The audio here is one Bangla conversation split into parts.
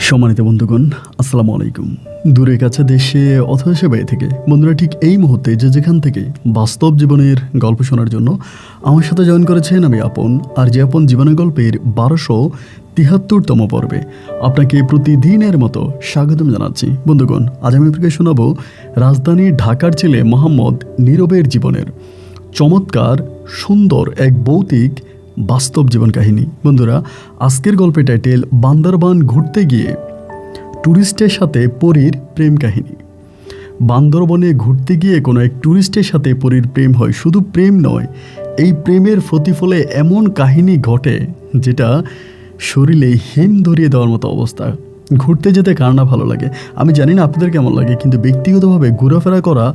সম্মানিত বন্ধুগণ, আসসালামু আলাইকুম। দূরে কাছে দেশে অথবা সে বাইরে থেকে বন্ধুরা ঠিক এই মুহূর্তে যে যেখান থেকে বাস্তব জীবনের গল্প শোনার জন্য আমার সাথে জয়েন করেছেন আমি আপন। আর যে আপন জীবনের গল্পের 1273তম পর্বে আপনাকে প্রতিদিনের মতো স্বাগতম জানাচ্ছি। বন্ধুগণ, আজ আমি আপনাকে শোনাবো রাজধানী ঢাকার ছেলে মোহাম্মদ নীরবের জীবনের চমৎকার সুন্দর এক ভৌতিক বাস্তব জীবন কাহিনী। বন্ধুরা, আজকের গল্পের টাইটেল বান্দরবান ঘুরতে গিয়ে ট্যুরিস্টের সাথে পরীর প্রেম কাহিনী। বান্দরবনে ঘুরতে গিয়ে কোনো এক ট্যুরিস্টের সাথে পরীর প্রেম হয়। শুধু প্রেম নয়, এই প্রেমের প্রতিফলে এমন কাহিনী ঘটে যেটা শরীরে হিম ধরিয়ে দেওয়ার মতো অবস্থা। ঘুরতে যেতে কার না ভালো লাগে? আমি জানি না আপনাদের কেমন লাগে, কিন্তু ব্যক্তিগতভাবে ঘোরাফেরা করা,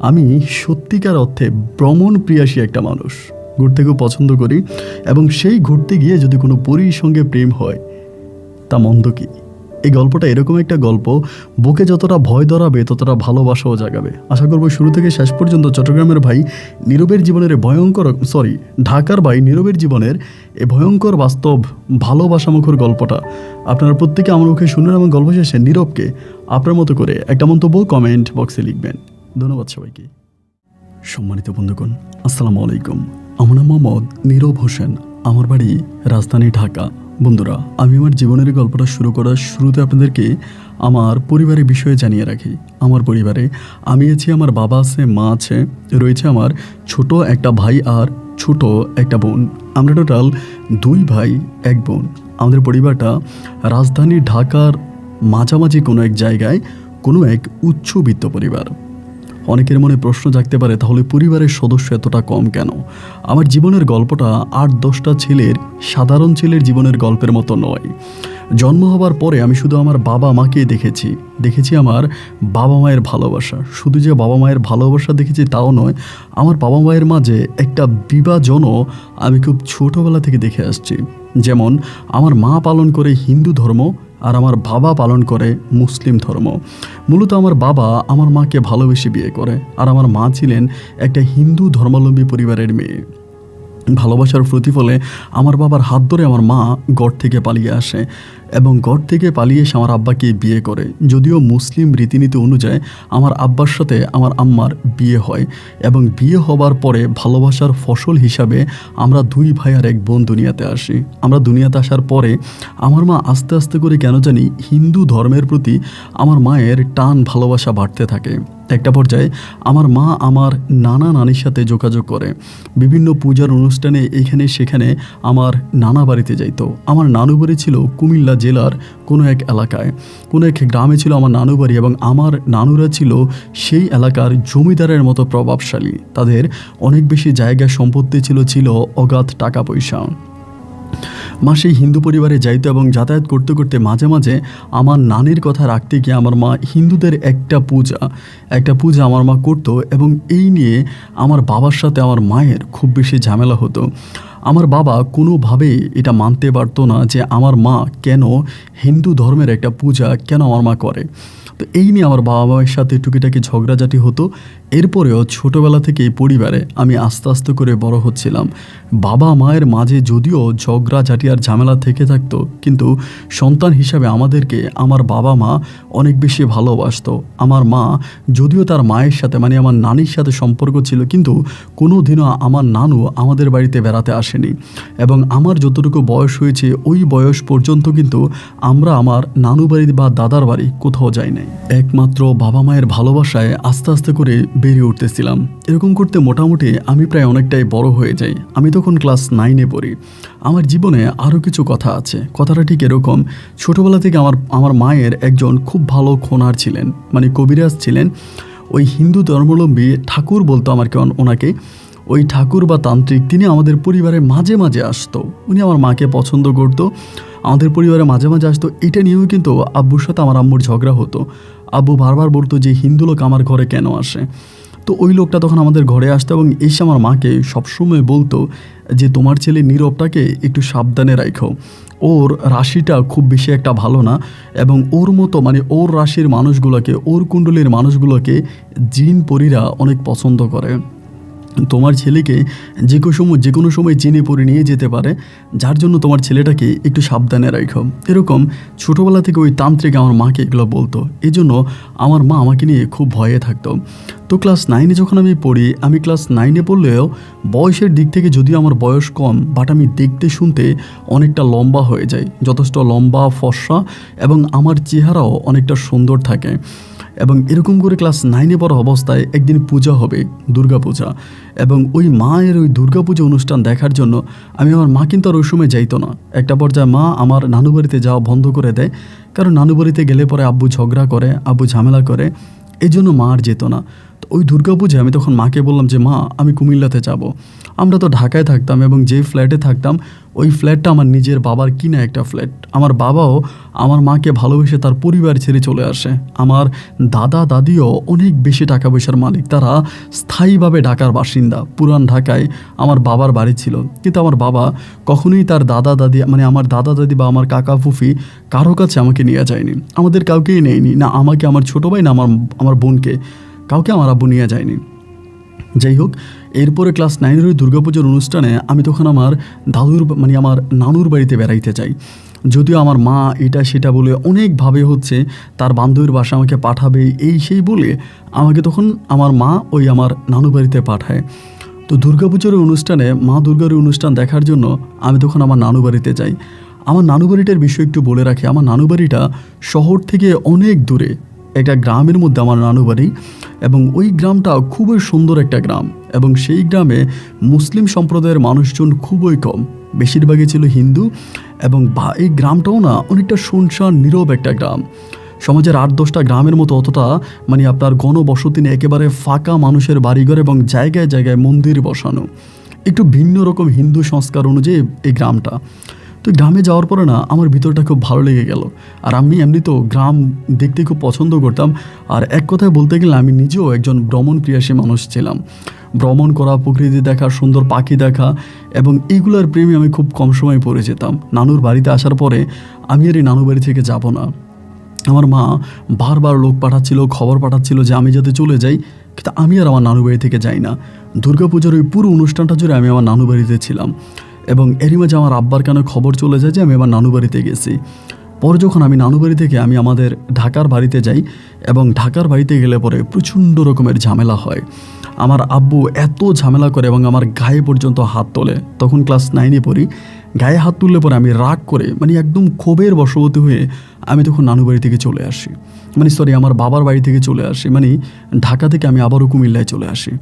আমি সত্যিকার অর্থে ভ্রমণ প্রিয়াসী একটা মানুষ। ঘুরতে খুব পছন্দ করি, এবং সেই ঘুরতে গিয়ে যদি কোনো পরীর সঙ্গে প্রেম হয় তা মন্দ কি? এই গল্পটা এরকম একটা গল্প, বুকে যতটা ভয় ধরাবে ততটা ভালোবাসাও জাগাবে। আশা করব শুরু থেকে শেষ পর্যন্ত চট্টগ্রামের ভাই নীরবের জীবনের ঢাকার ভাই নীরবের জীবনের এই ভয়ঙ্কর বাস্তব ভালোবাসামুখর গল্পটা আপনারা প্রত্যেকে আমার মুখে শুনুন, এবং গল্প শেষে নীরবকে আপনার মতো করে একটা মন্তব্য কমেন্ট বক্সে লিখবেন। ধন্যবাদ সবাইকে। সম্মানিত বন্ধুগণ, আসসালামু আলাইকুম। আমার নাম মোহাম্মদ নীরব হোসেন, আমার বাড়ি রাজধানী ঢাকা। বন্ধুরা, আমি আমার জীবনের গল্পটা শুরু করার শুরুতে আপনাদেরকে আমার পরিবারের বিষয়ে জানিয়ে রাখি। আমার পরিবারে আমি আছি, আমার বাবা আছে, মা আছে, রয়েছে আমার ছোট একটা ভাই আর ছোট একটা বোন। আমরা টোটাল 2 ভাই 1 বোন। আমাদের পরিবারটা রাজধানী ঢাকার মাঝামাঝি কোনো এক জায়গায়, কোনো এক উচ্চবিত্ত পরিবার। অনেকের মনে প্রশ্ন জাগতে পারে, তাহলে পরিবারের সদস্য এতটা কম কেন? আমার জীবনের গল্পটা 8-10টা সাধারণ ছেলের জীবনের গল্পের মতো নয়। জন্ম হবার পরে আমি শুধু আমার বাবা মাকে দেখেছি আমার বাবা মায়ের ভালোবাসা। শুধু যে বাবা মায়ের ভালোবাসা দেখেছি তাও নয়, আমার বাবা মায়ের মাঝে একটা বিভাজনও আমি খুব ছোটোবেলা থেকে দেখে আসছি। যেমন আমার মা পালন করে হিন্দু ধর্ম, আর আমার বাবা পালন করে মুসলিম ধর্ম। মূলত আমার বাবা আমার মাকে ভালোবেসে বিয়ে করে, আর আমার মা ছিলেন একটা হিন্দু ধর্মাবলম্বী পরিবারের মেয়ে। ভালোবাসার প্রতিফলে আমার বাবার হাত ধরে আমার মা গড় থেকে পালিয়ে আসে, এবং গড় থেকে পালিয়ে এসে আমার আব্বাকে বিয়ে করে। যদিও মুসলিম রীতিনীতি অনুযায়ী আমার আব্বার সাথে আমার আম্মার বিয়ে হয়, এবং বিয়ে হবার পরে ভালোবাসার ফসল হিসাবে আমরা 2 ভাই আর 1 বোন দুনিয়াতে আসি। আমরা দুনিয়াতে আসার পরে আমার মা আস্তে আস্তে করে কেন জানি হিন্দু ধর্মের প্রতি আমার মায়ের টান ভালোবাসা বাড়তে থাকে। একটা পর্যায়ে আমার মা আমার নানা নানির সাথে যোগাযোগ করে। বিভিন্ন পূজার অনুষ্ঠানে এখানে সেখানে আমার নানা বাড়িতে যাইতো। আমার নানু বাড়ি ছিল কুমিল্লা জেলার কোনো এক এলাকায়, কোনো এক গ্রামে ছিল আমার নানু বাড়ি, এবং আমার নানুরা ছিল সেই এলাকার জমিদারের মতো প্রভাবশালী। তাদের অনেক বেশি জায়গা সম্পত্তি ছিল অগাধ টাকা পয়সা। মা সেই হিন্দু পরিবারে যাইতো, এবং যাতায়াত করতে করতে মাঝে মাঝে আমার নানির কথা রাখতে গিয়ে আমার মা হিন্দুদের একটা পূজা আমার মা করতো, এবং এই নিয়ে আমার বাবার সাথে আমার মায়ের খুব বেশি ঝামেলা হতো। আমার বাবা কোনোভাবেই এটা মানতে পারতো না যে আমার মা কেন হিন্দু ধর্মের একটা পূজা কেন আমার মা করে। তো এই নিয়ে আমার বাবা মায়ের সাথে টুকিটাকি ঝগড়াঝাটি হতো। এরপরেও ছোটোবেলা থেকে এই পরিবারে আমি আস্তে আস্তে করে বড় হচ্ছিলাম। বাবা মায়ের মাঝে যদিও ঝগড়াঝাটি আর ঝামেলা থেকে থাকতো, কিন্তু সন্তান হিসাবে আমাদেরকে আমার বাবা মা অনেক বেশি ভালোবাসতো। আমার মা যদিও তার মায়ের সাথে মানে আমার নানির সাথে সম্পর্ক ছিল, কিন্তু কোনো দিনও আমার নানু আমাদের বাড়িতে বেড়াতে আসেনি, এবং আমার যতটুকু বয়স হয়েছে ওই বয়স পর্যন্ত কিন্তু আমরা আমার নানু বাড়ি বা দাদার বাড়ি কোথাও যাই নাই। একমাত্র বাবা মায়ের ভালোবাসায় আস্তে আস্তে করে বেড়ে উঠতেছিলাম। এরকম করতে মোটামুটি আমি প্রায় অনেকটাই বড় হয়ে যাই। আমি তখন ক্লাস 9-এ পড়ি। আমার জীবনে আরও কিছু কথা আছে। কথাটা ঠিক এরকম, ছোটোবেলা থেকে আমার মায়ের একজন খুব ভালো খোনার ছিলেন, মানে কবিরাজ ছিলেন। ওই হিন্দু ধর্মাবলম্বী ঠাকুর বলতো ওনাকে, ওই ঠাকুর বা তান্ত্রিক, তিনি আমাদের পরিবারে মাঝে মাঝে আসতো। উনি আমার মাকে পছন্দ করতো, আমাদের পরিবারে মাঝে মাঝে আসতো। এটা নিয়েও কিন্তু আব্বুর সাথে আমার আম্মুর ঝগড়া হতো। আব্বু বারবার বলতো যে হিন্দু লোক আমার ঘরে কেন আসে। তো ওই লোকটা তখন আমাদের ঘরে আসতো, এবং এসে আমার মাকে সবসময় বলতো যে তোমার ছেলে নীরবটাকে একটু সাবধানে রাখো, ওর রাশিটা খুব বেশি একটা ভালো না, এবং ওর মতো মানে ওর রাশির মানুষগুলোকে, ওর কুণ্ডলীর মানুষগুলোকে জিন পরীরা অনেক পছন্দ করে। তোমার ছেলেকে যে কোনো সময় চিনে পড়ে নিয়ে যেতে পারে, যার জন্য তোমার ছেলেটাকে একটু সাবধানে রাখো। এরকম ছোটোবেলা থেকে ওই তান্ত্রিক আমার মাকে এগুলো বলতো। এই জন্য আমার মা আমাকে নিয়ে খুব ভয়ে থাকতো। তো ক্লাস 9-এ যখন আমি পড়ি, আমি ক্লাস 9-এ পড়লেও বয়সের দিক থেকে যদিও আমার বয়স কম, বাট আমি দেখতে শুনতে অনেকটা লম্বা হয়ে যাই, যথেষ্ট লম্বা ফর্সা, এবং আমার চেহারাও অনেকটা সুন্দর থাকে। এবং এরকম করে ক্লাস 9-এ পড়া অবস্থায় একদিন পূজা হবে, দুর্গাপূজা, এবং ওই মায়ের ওই দুর্গাপূজা অনুষ্ঠান দেখার জন্য আমার মা কিন্তু আর ওই সময় যাইতো না। একটা পর্যায়ে মা আমার নানু বাড়িতে যাওয়া বন্ধ করে দেয়, কারণ নানু বাড়িতে গেলে পরে আব্বু ঝগড়া করে, আব্বু ঝামেলা করে, এই জন্য মা আর যেত না। তো ওই দুর্গাপূজায় আমি তখন মাকে বললাম যে মা, আমি কুমিল্লাতে যাব। আমরা তো ঢাকায় থাকতাম, এবং যেই ফ্ল্যাটে থাকতাম ওই ফ্ল্যাটটা আমার নিজের বাবার কিনা একটা ফ্ল্যাট। আমার বাবাও আমার মাকে ভালোবেসে তার পরিবার ছেড়ে চলে আসে। আমার দাদা দাদিও অনেক বেশি টাকা পয়সার মালিক, তারা স্থায়ীভাবে ঢাকার বাসিন্দা। পুরান ঢাকায় আমার বাবার বাড়ি ছিল, কিন্তু আমার বাবা কখনোই তার দাদা দাদি, মানে আমার দাদা দাদি বা আমার কাকা ফুফি কারো কাছে আমাকে নিয়ে যায়নি, আমাদের কাউকেই নেয়নি, না আমাকে, আমার ছোটো ভাই, না আমার বোনকে, কাউকে আমার আব্বু নিয়ে যায়নি। যাই হোক, এরপরে ক্লাস 9-এর ওই দুর্গাপুজোর অনুষ্ঠানে আমি তখন আমার আমার নানুর বাড়িতে বেড়াইতে যাই। যদিও আমার মা এটা সেটা বলে অনেকভাবে তার বান্ধবীর বাসা আমাকে পাঠাবে, এই সেই বলে আমাকে তখন আমার মা ওই আমার নানু বাড়িতে পাঠায়। তো দুর্গাপুজোর অনুষ্ঠানে, মা দুর্গার অনুষ্ঠান দেখার জন্য আমি তখন আমার নানু বাড়িতে যাই। আমার নানু বাড়িটার বিষয় একটু বলে রাখি। আমার নানু বাড়িটা শহর থেকে অনেক দূরে, একটা গ্রামের মধ্যে আমার নানু বাড়ি, এবং ওই গ্রামটা খুবই সুন্দর একটা গ্রাম, এবং সেই গ্রামে মুসলিম সম্প্রদায়ের মানুষজন খুবই কম, বেশিরভাগই ছিল হিন্দু। এবং এই গ্রামটাও না অনেকটা শুনশান নীরব একটা গ্রাম। সমাজের 8-10টা গ্রামের মতো অতটা আপনার ঘনবসতি নেই, একেবারে ফাঁকা মানুষের বাড়িঘর, এবং জায়গায় জায়গায় মন্দির বসানো, একটু ভিন্ন রকম হিন্দু সংস্কার অনুযায়ী এই গ্রামটা। তো গ্রামে যাওয়ার পরে না আমার ভিতরটা খুব ভালো লেগে গেল। আর আমি এমনিতেও গ্রাম দেখতে খুব পছন্দ করতাম। আর এক কথায় বলতে গেলে আমি নিজেও একজন ভ্রমণ প্রিয়াসী মানুষ ছিলাম। ভ্রমণ করা, প্রকৃতি দেখা, সুন্দর পাখি দেখা, এবং এইগুলোর প্রেমে আমি খুব কম সময় পড়ে যেতাম। নানুর বাড়িতে আসার পরে আমি আর এই নানু বাড়ি থেকে যাব না। আমার মা বারবার লোক পাঠাচ্ছিল, খবর পাঠাচ্ছিল যে আমি যাতে চলে যাই, কিন্তু আমি আর আমার নানু বাড়ি থেকে যাই না। দুর্গাপুজোর ওই পুরো অনুষ্ঠানটা জুড়ে আমি আমার নানু বাড়িতে ছিলাম, এবং এরই মাঝে আমার আব্বার কানে খবর চলে যায় যে আমি আমার নানু বাড়িতে গেছি। পরে যখন আমি নানু বাড়ি থেকে আমি আমাদের ঢাকার বাড়িতে যাই, এবং ঢাকার বাড়িতে গেলে পরে প্রচণ্ড রকমের ঝামেলা হয়। আমার আব্বু এত ঝামেলা করে এবং আমার গায়ে পর্যন্ত হাত তোলে। তখন ক্লাস 9-এ পড়ি। গায়ে হাত তুললে পরে আমি রাগ করে, একদম ক্ষোভের বশবর্তী হয়ে আমি তখন নানু বাড়ি থেকে চলে আসি, আমার বাবার বাড়ি থেকে চলে আসি, ঢাকা থেকে আমি আবারও কুমিল্লায় চলে আসি।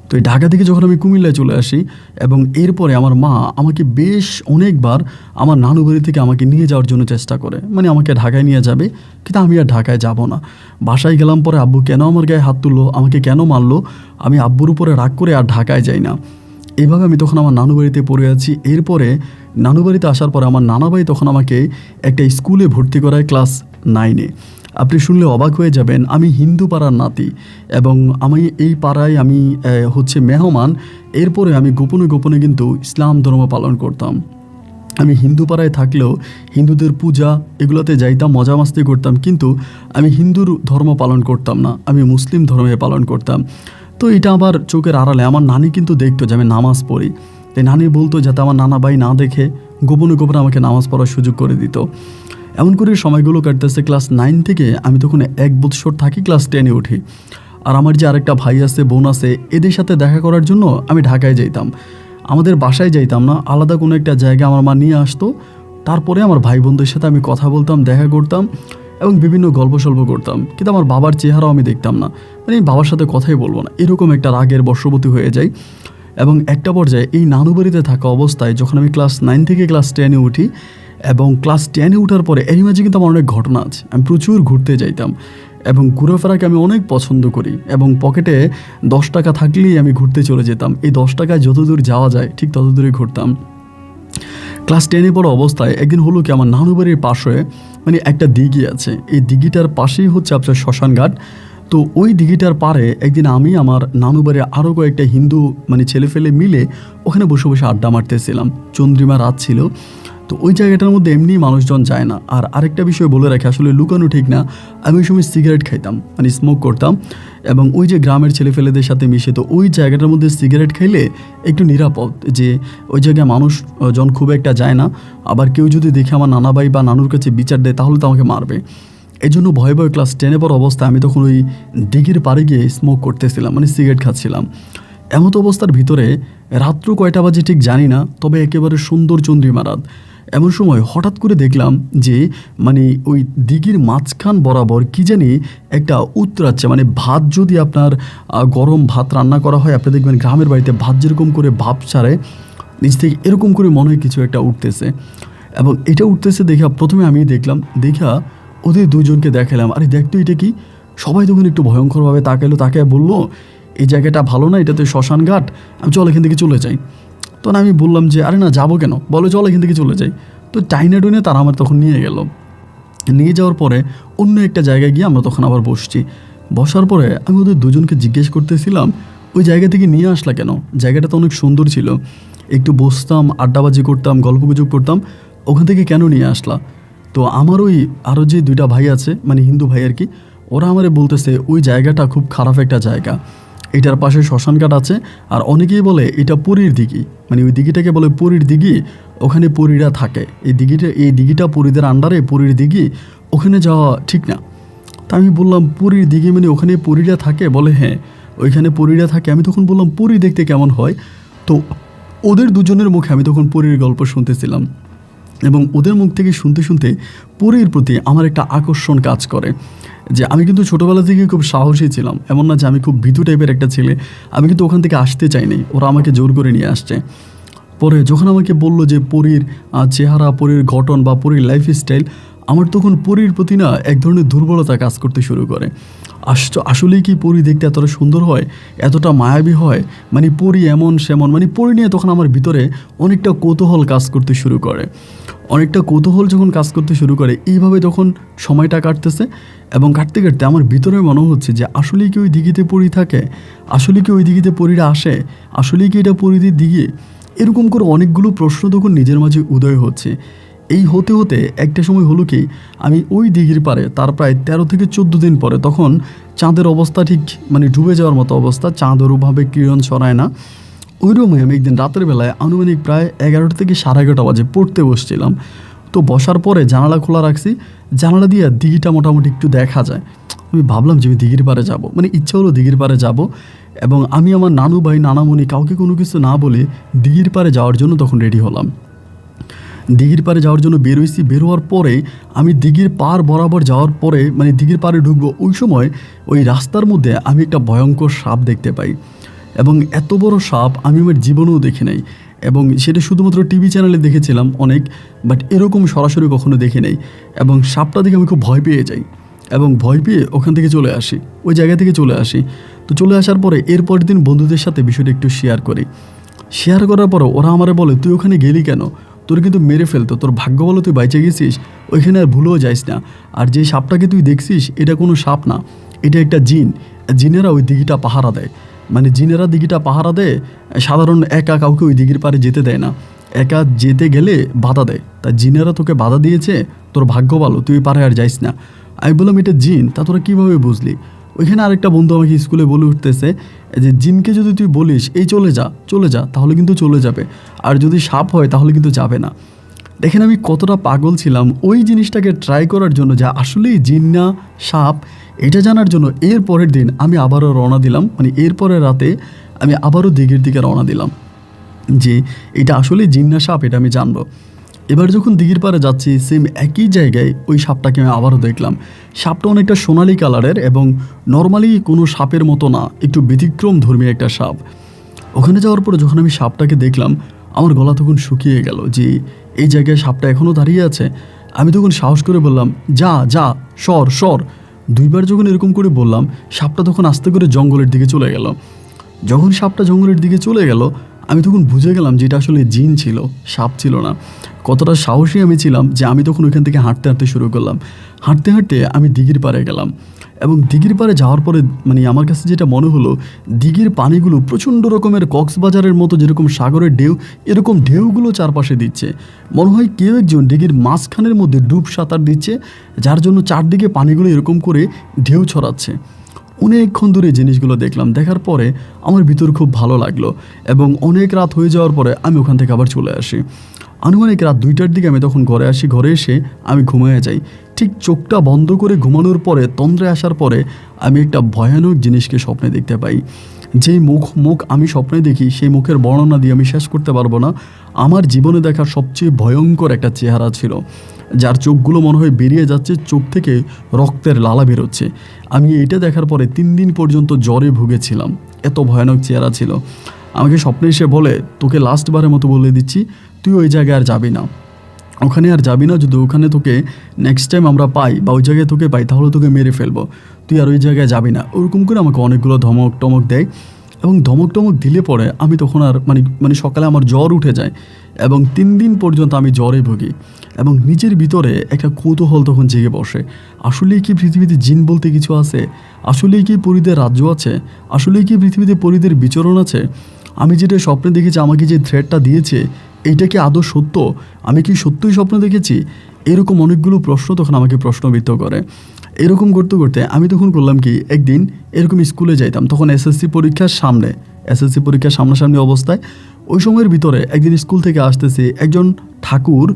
তো এই ঢাকা থেকে যখন আমি কুমিল্লায় চলে আসি, এবং এরপরে আমার মা আমাকে বেশ অনেকবার আমার নানু বাড়ি থেকে আমাকে নিয়ে যাওয়ার জন্য চেষ্টা করে, আমাকে ঢাকায় নিয়ে যাবে, কিন্তু আমি আর ঢাকায় যাব না। বাসায় গেলাম পরে আব্বু কেন আমার গায়ে হাত তুললো, আমাকে কেন মারলো, আমি আব্বুর উপরে রাগ করে আর ঢাকায় যাই না। এইভাবে আমি তখন আমার নানু বাড়িতে পড়ে আছি। এরপরে নানু বাড়িতে আসার পরে আমার নানা ভাই তখন আমাকে একটা স্কুলে ভর্তি করায় ক্লাস 9-এ। আপনি শুনলে অবাক হয়ে যাবেন, আমি হিন্দু পাড়ার নাতি, এবং আমি এই পাড়ায় আমি মেহমান। এরপরে আমি গোপনে গোপনে কিন্তু ইসলাম ধর্ম পালন করতাম। আমি হিন্দু পাড়ায় থাকলেও হিন্দুদের পূজা এগুলোতে যাইতাম, মজা মাস্তি করতাম, কিন্তু আমি হিন্দুর ধর্ম পালন করতাম না, আমি মুসলিম ধর্মে পালন করতাম। তো এটা আমার চোখের আড়ালে আমার নানি কিন্তু দেখতো যে আমি নামাজ পড়ি। তাই নানি বলতো যাতে আমার নানা ভাই না দেখে গোপনে গোপনে আমাকে নামাজ পড়ার সুযোগ করে দিত। এমন করে সময়গুলো কাটতেছে। ক্লাস 9 থেকে আমি তখন 1 বছর থাকি, ক্লাস 10-এ উঠি। আর আমার যে আরেকটা ভাই আছে, বোন আছে, এদের সাথে দেখা করার জন্য আমি ঢাকায় যাইতাম। আমাদের বাসায় যাইতাম না, আলাদা কোনো একটা জায়গায় আমার মা নিয়ে আসতো। তারপরে আমার ভাই বোনদের সাথে আমি কথা বলতাম, দেখা করতাম, এবং বিভিন্ন গল্প সল্প করতাম। কিন্তু আমার বাবার চেহারাও আমি দেখতাম না, বাবার সাথে কথাই বলবো না, এরকম একটা রাগের বশবর্তী হয়ে যাই। এবং একটা পর্যায়ে এই নানু বাড়িতে থাকা অবস্থায় যখন আমি ক্লাস 9 থেকে ক্লাস 10-এ উঠি, এবং ক্লাস 10-এ ওঠার পরে এরই মাঝে কিন্তু আমার অনেক ঘটনা আছে। আমি প্রচুর ঘুরতে যাইতাম, এবং ঘোরাফেরাকে আমি অনেক পছন্দ করি, এবং পকেটে 10 টাকা থাকলেই আমি ঘুরতে চলে যেতাম। এই 10 টাকায় যতদূর যাওয়া যায় ঠিক তত দূরে ঘুরতাম। ক্লাস 10-এ পড়া অবস্থায় একদিন হলো কি, আমার নানু বাড়ির পাশে একটা দিঘি আছে, এই দিঘিটার পাশেই আপনার শ্মশান ঘাট। তো ওই দিঘিটার পারে একদিন আমি আমার নানু বাড়ির আরও কয়েকটা হিন্দু ছেলেফেলে মিলে ওখানে বসে বসে আড্ডা মারতেছিলাম। চন্দ্রিমা রাত ছিল। তো ওই জায়গাটার মধ্যে এমনি মানুষজন যায় না। আর আরেকটা বিষয় বলে রাখি, আসলে লুকানো ঠিক না, আমি ওই সময় সিগারেট খাইতাম, মানে স্মোক করতাম, এবং ওই যে গ্রামের ছেলেফেলেদের সাথে মিশে, তো ওই জায়গাটার মধ্যে সিগারেট খাইলে একটু নিরাপদ, যে ওই জায়গায় মানুষজন খুব একটা যায় না। আবার কেউ যদি দেখে আমার নানা ভাই বা নানুর কাছে বিচার দেয় তাহলে তো আমাকে মারবে। এই জন্য ভয়ে ভয়ে ক্লাস 10 পর অবস্থায় আমি তখন ওই দিঘির পাড়ে গিয়ে স্মোক করতেছিলাম, মানে সিগারেট খাচ্ছিলাম। এমতো অবস্থার ভিতরে রাত্র কয়টা বাজে ঠিক জানি না, তবে একেবারে সুন্দর চন্দ্রিমা রাত। এমন সময় হঠাৎ করে দেখলাম যে মানে ওই দিঘির মাঝখান বরাবর কি জানি একটা উতরাচ্ছে, মানে ভাত যদি আপনার গরম ভাত রান্না করা হয়, আপনি দেখবেন গ্রামের বাড়িতে ভাত যেরকম করে ভাপ ছাড়ে নিচ থেকে, এরকম করে মনে হয় কিছু একটা উঠতেছে। এবং এটা উঠতেছে দেখা প্রথমে আমি দেখলাম, দেখা ওদের দুজনকে দেখালাম, আরে দেখতো এটা কি। সবাই তখন একটু ভয়ঙ্করভাবে তাকাইলো, তাকায় বললো এই জায়গাটা ভালো না, এটাতে শ্মশান ঘাট, আমি চল এখান থেকে চলে যাই। তখন আমি বললাম যে আরে না, যাবো কেন, বলো চল এখান থেকে চলে যাই। তো টাইনে টুইনে তারা আমার তখন নিয়ে গেল। নিয়ে যাওয়ার পরে অন্য একটা জায়গায় গিয়ে আমরা তখন আবার বসছি। বসার পরে আমি ওদের দুজনকে জিজ্ঞেস করতেছিলাম ওই জায়গা থেকে নিয়ে আসলা কেন, জায়গাটা তো অনেক সুন্দর ছিল, একটু বসতাম, আড্ডাবাজি করতাম, গল্পগুজব করতাম, ওখান থেকে কেন নিয়ে আসলা। তো আমার ওই আরও যে দুইটা ভাই আছে, মানে হিন্দু ভাই আর কি, ওরা আমারে বলতেছে ওই জায়গাটা খুব খারাপ একটা জায়গা, এটার পাশে শ্মশানঘাট আছে, আর অনেকেই বলে এটা পরীর দিঘি, মানে ওই দিঘিটাকে বলে পরীর দিঘি, ওখানে পরীরা থাকে। এই দিঘিটা পরীদের আন্ডারে, পরীর দিঘি, ওখানে যাওয়া ঠিক না। তা আমি বললাম পরীর দিঘি মানে ওখানে পরীরা থাকে, বলে হ্যাঁ ওইখানে পরীরা থাকে। আমি তখন বললাম পরী দেখতে কেমন হয়। তো ওদের দুজনের মুখে আমি তখন পরীর গল্প শুনতেছিলাম, এবং ওদের মুখ থেকে শুনতে শুনতে পরীর প্রতি আমার একটা আকর্ষণ কাজ করে। যে আমি কিন্তু ছোটোবেলা থেকে খুব সাহসী ছিলাম, এমন না যে আমি খুব ভীতু টাইপের একটা ছেলে, আমি কিন্তু ওখান থেকে আসতে চাইনি, ওরা আমাকে জোর করে নিয়ে আসছে। পরে যখন আমাকে বলল যে পরীর চেহারা, পরীর গঠন বা পরীর লাইফস্টাইল, আমার তখন পরীর প্রতি না এক ধরনের দুর্বলতা কাজ করতে শুরু করে। আসলেই কি পরী দেখতে এতটা সুন্দর হয়, এতটা মায়াবী হয়, মানে পরী এমন সেমন, মানে পরী নিয়ে তখন আমার ভিতরে অনেকটা কৌতূহল কাজ করতে শুরু করে। অনেকটা কৌতূহল যখন কাজ করতে শুরু করে, এইভাবে তখন সময়টা কাটতেছে, এবং কাটতে কাটতে আমার ভিতরে মনে হচ্ছে যে আসলেই কি ওই দিঘিতে পরী থাকে, আসলে কি ওই দিঘিতে পরীরা আসে, আসলেই কি এটা পরীদের দিঘি। এরকম করে অনেকগুলো প্রশ্ন তখন নিজের মাঝে উদয় হচ্ছে। এই হতে হতে একটা সময় হলো কি, আমি ওই দিঘির পারে তার প্রায় 13 থেকে 14 দিন পরে, তখন চাঁদের অবস্থা ঠিক মানে ডুবে যাওয়ার মতো অবস্থা, চাঁদ ওরভাবে কিরণ ছড়ায় না। ওইরকমই আমি একদিন রাতের বেলায় আনুমানিক প্রায় 11টা থেকে 11:30 বাজে পড়তে বসছিলাম। তো বসার পরে জানালা খোলা রাখছি, জানালা দিয়ে দিঘিটা মোটামুটি একটু দেখা যায়। আমি ভাবলাম যে আমি দিঘির পাড়ে যাব, মানে ইচ্ছা হলো দিঘির পাড়ে যাব, এবং আমি আমার নানু ভাই নানামণি কাউকে কোনো কিছু না বলে দিঘির পাড়ে যাওয়ার জন্য তখন রেডি হলাম। দিঘির পাড়ে যাওয়ার জন্য বেরোইছি। বেরোয়ার পরে আমি দিঘির পাড় বরাবর যাওয়ার পরে, মানে দিঘির পাড়ে ঢুকবো, ওই সময় ওই রাস্তার মধ্যে আমি একটা ভয়ঙ্কর সাপ দেখতে পাই, এবং এত বড় সাপ আমি আমার জীবনেও দেখি নাই, এবং সেটা শুধুমাত্র টিভি চ্যানেলে দেখেছিলাম অনেক, বাট এরকম সরাসরি কখনো দেখি নাই। এবং সাপটা দেখে আমি খুব ভয় পেয়ে যাই, এবং ভয় পেয়ে ওখান থেকে চলে আসি, ওই জায়গা থেকে চলে আসি। তো চলে আসার পরে এরপরের দিন বন্ধুদের সাথে বিষয়টা একটু শেয়ার করি। শেয়ার করার পরও ওরা আমারে বলে তুই ওখানে গেলি কেন, তোর কিন্তু মেরে ফেলতো, তোর ভাগ্য বলো তুই বাইচে গেছিস, ওইখানে আর ভুলেও যাইস না। আর যে সাপটাকে তুই দেখছিস এটা কোনো সাপ না, এটা একটা জিন। জিনেরা ওই দিঘিটা পাহারা দেয়, মানে জিনেরা দিঘিটা পাহারা দেয়, সাধারণ একা কাউকে ওই দিঘির পাড়ে যেতে দেয় না, একা যেতে গেলে বাধা দেয়। তা জিনেরা তোকে বাধা দিয়েছে, তোর ভাগ্য ভালো, তুই পারে আর যাইস না। আমি বললাম এটা জিন, তা তোরা কীভাবে বুঝলি। ওইখানে আরেকটা বন্ধু আমাকে স্কুলে বলে উঠতেছে যে জিনকে যদি তুই বলিস এই চলে যা চলে যা, তাহলে কিন্তু চলে যাবে, আর যদি সাপ হয় তাহলে কিন্তু যাবে না। দেখেন আমি কতটা পাগল ছিলাম ওই জিনিসটাকে ট্রাই করার জন্য, যা আসলেই জিন না সাপ এটা জানার জন্য। এর পরের দিন আমি আবারও রওনা দিলাম, মানে এরপরের রাতে আমি আবারও দিঘির দিকে রওনা দিলাম যে এটা আসলে জিন না সাপ এটা আমি জানবো। এবার যখন দিঘির পাড়ে যাচ্ছি, সেম একই জায়গায় ওই সাপটাকে আমি আবারও দেখলাম। সাপটা অনেকটা সোনালি কালারের, এবং নর্মালি কোনো সাপের মতো না, একটু ব্যতিক্রম ধর্মী একটা সাপ। ওখানে যাওয়ার পরে যখন আমি সাপটাকে দেখলাম, আমার গলা তখন শুকিয়ে গেল যে এই জায়গায় সাপটা এখনও দাঁড়িয়ে আছে। আমি তখন সাহস করে বললাম যা যা, সর সর। 2বার যখন এরকম করে বললাম, সাপটা তখন আস্তে করে জঙ্গলের দিকে চলে গেল। যখন সাপটা জঙ্গলের দিকে চলে গেল, আমি তখন বুঝে গেলাম যে এটা আসলে জিন ছিল, সাপ ছিল না। কতটা সাহসী আমি ছিলাম যে আমি তখন ওইখান থেকে হাঁটতে হাঁটতে শুরু করলাম। হাঁটতে হাঁটতে আমি দিঘির পাড়ে গেলাম এবং দিঘির পাড়ে যাওয়ার পরে মানে আমার কাছে যেটা মনে হলো, দিঘির পানিগুলো প্রচণ্ড রকমের কক্সবাজারের মতো যেরকম সাগরের ঢেউ, এরকম ঢেউগুলো চারপাশে দিচ্ছে। মনে হয় কেউ একজন দিঘির মাঝখানের মধ্যে ডুব সাঁতার দিচ্ছে, যার জন্য চারদিকে পানিগুলো এরকম করে ঢেউ ছড়াচ্ছে। অনেকক্ষণ ধরে জিনিসগুলো দেখলাম, দেখার পরে আমার ভিতর খুব ভালো লাগলো এবং অনেক রাত হয়ে যাওয়ার পরে আমি ওখান থেকে আবার চলে আসি। আনুমানিক রাত 2টার দিকে আমি তখন ঘরে আসি। ঘরে এসে আমি ঘুমিয়ে যাই। ঠিক চোখটা বন্ধ করে ঘুমানোর পরে তন্দ্রে আসার পরে আমি একটা ভয়ানক জিনিসকে স্বপ্নে দেখতে পাই। যেই মুখ আমি স্বপ্নে দেখি, সেই মুখের বর্ণনা দিয়ে আমি শেষ করতে পারবো না। আমার জীবনে দেখা সবচেয়ে ভয়ঙ্কর একটা চেহারা ছিল, যার চোখগুলো মনে হয় বেরিয়ে যাচ্ছে, চোখ থেকে রক্তের লালা বেরোচ্ছে। আমি এটা দেখার পরে 3 দিন পর্যন্ত জ্বরে ভুগেছিলাম, এত ভয়ানক চেহারা ছিল। আমাকে স্বপ্নে এসে বলে, তোকে লাস্টবারের মতো বলে দিচ্ছি, তুই ওই জায়গায় আর যাবি না, ওখানে আর যাবি না। যদি ওখানে তোকে নেক্সট টাইম আমরা পাই বা ওই জায়গায় তোকে পাই, তাহলে তোকে মেরে ফেলবো, তুই আর ওই জায়গায় যাবি না। ওরকম করে আমাকে অনেকগুলো ধমক টমক দেয় এবং ধমক টমক দিলে পরে আমি তখন আর মানে সকালে আমার জ্বর উঠে যায় এবং 3 দিন পর্যন্ত আমি জ্বরে ভুগি এবং নিজের ভিতরে একটা কৌতূহল তখন জেগে বসে। আসলেই কি পৃথিবীতে জিন বলতে কিছু আছে? আসলেই কি পরীদের রাজ্য আছে? আসলেই কি পৃথিবীতে পরীদের বিচরণ আছে? আমি যেটা স্বপ্নে দেখেছি, আমাকে যে থ্রেডটা দিয়েছে, এইটা কি আদৌ সত্য? আমি কি সত্যই স্বপ্ন দেখেছি? এরকম অনেকগুলো প্রশ্ন তখন আমাকে প্রশ্নবিদ্ধ করে। এরকম করতে করতে আমি তখন করলাম কি, একদিন এরকম স্কুলে যাইতাম, তখন এসএসসি পরীক্ষার সামনাসামনি অবস্থায়। ওই সময়ের ভিতরে একদিন স্কুল থেকে আসতেছে একজন ঠাকুর,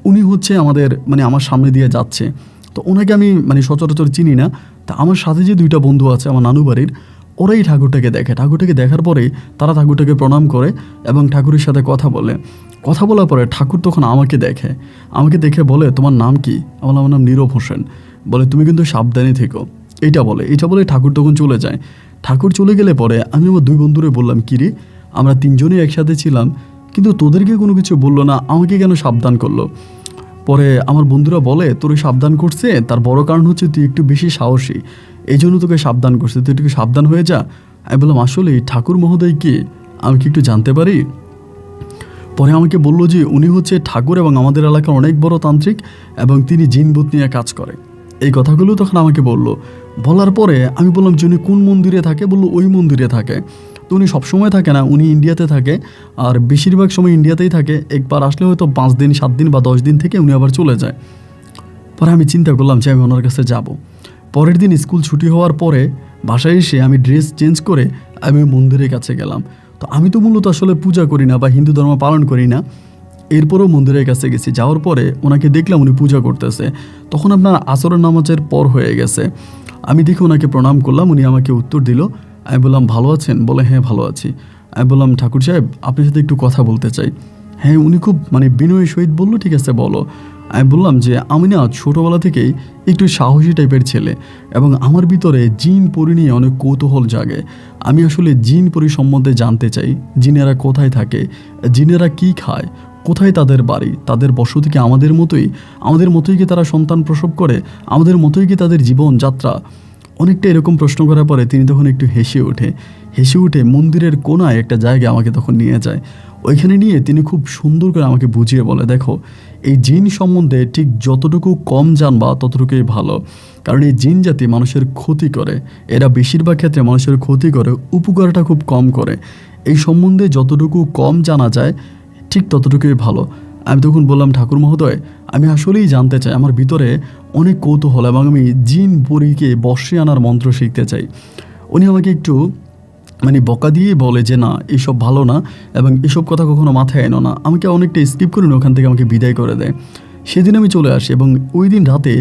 উনি হচ্ছে আমার সামনে দিয়ে যাচ্ছে। তো ওনাকে আমি সচরাচর চিনি না। তা আমার সাথে যে 2টা বন্ধু আছে আমার নানু বাড়ির, ওরাই ঠাকুরটাকে দেখে। ঠাকুরটাকে দেখার পরে তারা ঠাকুরটাকে প্রণাম করে এবং ঠাকুরের সাথে কথা বলার পরে ঠাকুর তখন আমাকে দেখে বলে, তোমার নাম কি? আমার নাম নীরব হোসেন। বলে, তুমি কিন্তু সাবধানে থেকো, এইটা বলে ঠাকুর তখন চলে যায়। ঠাকুর চলে গেলে পরে আমি আমার 2 বন্ধুরে বললাম, কিরে, আমরা 3 জনই একসাথে ছিলাম, কিন্তু তোদেরকে কোনো কিছু বললো না, আমাকে কেন সাবধান করলো? পরে আমার বন্ধুরা বলে, তোর সাবধান করছে তার বড় কারণ হচ্ছে তুই একটু বেশি সাহসী, এই জন্য তোকে সাবধান করছে, তুই একটু সাবধান হয়ে যা। আমি বললাম, আসলে ঠাকুর মহোদয় কি, আমি কি একটু জানতে পারি? পরে আমাকে বললো যে উনি হচ্ছে ঠাকুর এবং আমাদের এলাকার অনেক বড় তান্ত্রিক এবং তিনি জিনভূত নিয়ে কাজ করে। এই কথাগুলো তখন আমাকে বলার পরে আমি বললাম যে উনি কোন মন্দিরে থাকে? বললো ওই মন্দিরে থাকে। তো উনি সবসময় থাকে না, উনি ইন্ডিয়াতে থাকে, আর বেশিরভাগ সময় ইন্ডিয়াতেই থাকে। একবার আসলে হয়তো 5 দিন 7 দিন বা 10 দিন থেকে উনি আবার চলে যায়। পরে আমি চিন্তা করলাম যে আমি ওনার কাছে যাব। পরের দিন স্কুল ছুটি হওয়ার পরে বাসায় এসে আমি ড্রেস চেঞ্জ করে আমি মন্দিরের কাছে গেলাম। তো আমি তো মূলত আসলে পূজা করি না বা হিন্দু ধর্ম পালন করি না, এরপরও মন্দিরের কাছে গেছি। যাওয়ার পরে ওনাকে দেখলাম উনি পূজা করতেছে। তখন আপনার আসরের নামাজের পর হয়ে গেছে। আমি দেখে ওনাকে প্রণাম করলাম। উনি আমাকে উত্তর দিল। আমি বললাম, ভালো আছেন? বলে, হ্যাঁ ভালো আছি। আমি বললাম, ঠাকুর সাহেব, আপনার সাথে একটু কথা বলতে চাই। হ্যাঁ, উনি খুব বিনয়ের সহিত বললো, ঠিক আছে বলো। আমি বললাম যে আমি না ছোটোবেলা থেকেই একটু সাহসী টাইপের ছেলে এবং আমার ভিতরে জিন পরি নিয়ে অনেক কৌতূহল জাগে। আমি আসলে জিন পরি সম্বন্ধে জানতে চাই। জিনেরা কোথায় থাকে, জিনেরা কি খায়, কোথায় তাদের বাড়ি, তাদের বসতি কি আমাদের মতোই কি তারা সন্তান প্রসব করে, আমাদের মতোই কি তাদের জীবনযাত্রা? অনেকটা এরকম প্রশ্ন করার পরে তিনি তখন একটু হেসে উঠে মন্দিরের কোনায় একটা জায়গায় আমাকে তখন নিয়ে যায়। ওইখানে নিয়ে তিনি খুব সুন্দর করে আমাকে বুঝিয়ে বলে, দেখো, এই জিন সম্বন্ধে ঠিক যতটুকু কম জানবা ততটুকুই ভালো, কারণ এই জিন জাতি মানুষের ক্ষতি করে। এরা বেশিরভাগ ক্ষেত্রে মানুষের ক্ষতি করে, উপকারটা খুব কম করে। এই সম্বন্ধে যতটুকু কম জানা যায় ঠিক ততটুকুই ভালো। আমি তখন বললাম, ঠাকুর মহোদয়, আমি আসলেই জানতে চাই, আমার ভিতরে অনেক কৌতূহল এবং আমি জিন পরীকে বশে আনার মন্ত্র শিখতে চাই। উনি আমাকে একটু বকা দিয়ে বলে যে না, এইসব ভালো না এবং এসব কথা কখনো মাথায় এনো না। আমাকে অনেকটা স্কিপ করে ওখান থেকে আমাকে বিদায় করে দেয়। সেদিন আমি চলে আসি এবং ওই দিন রাতে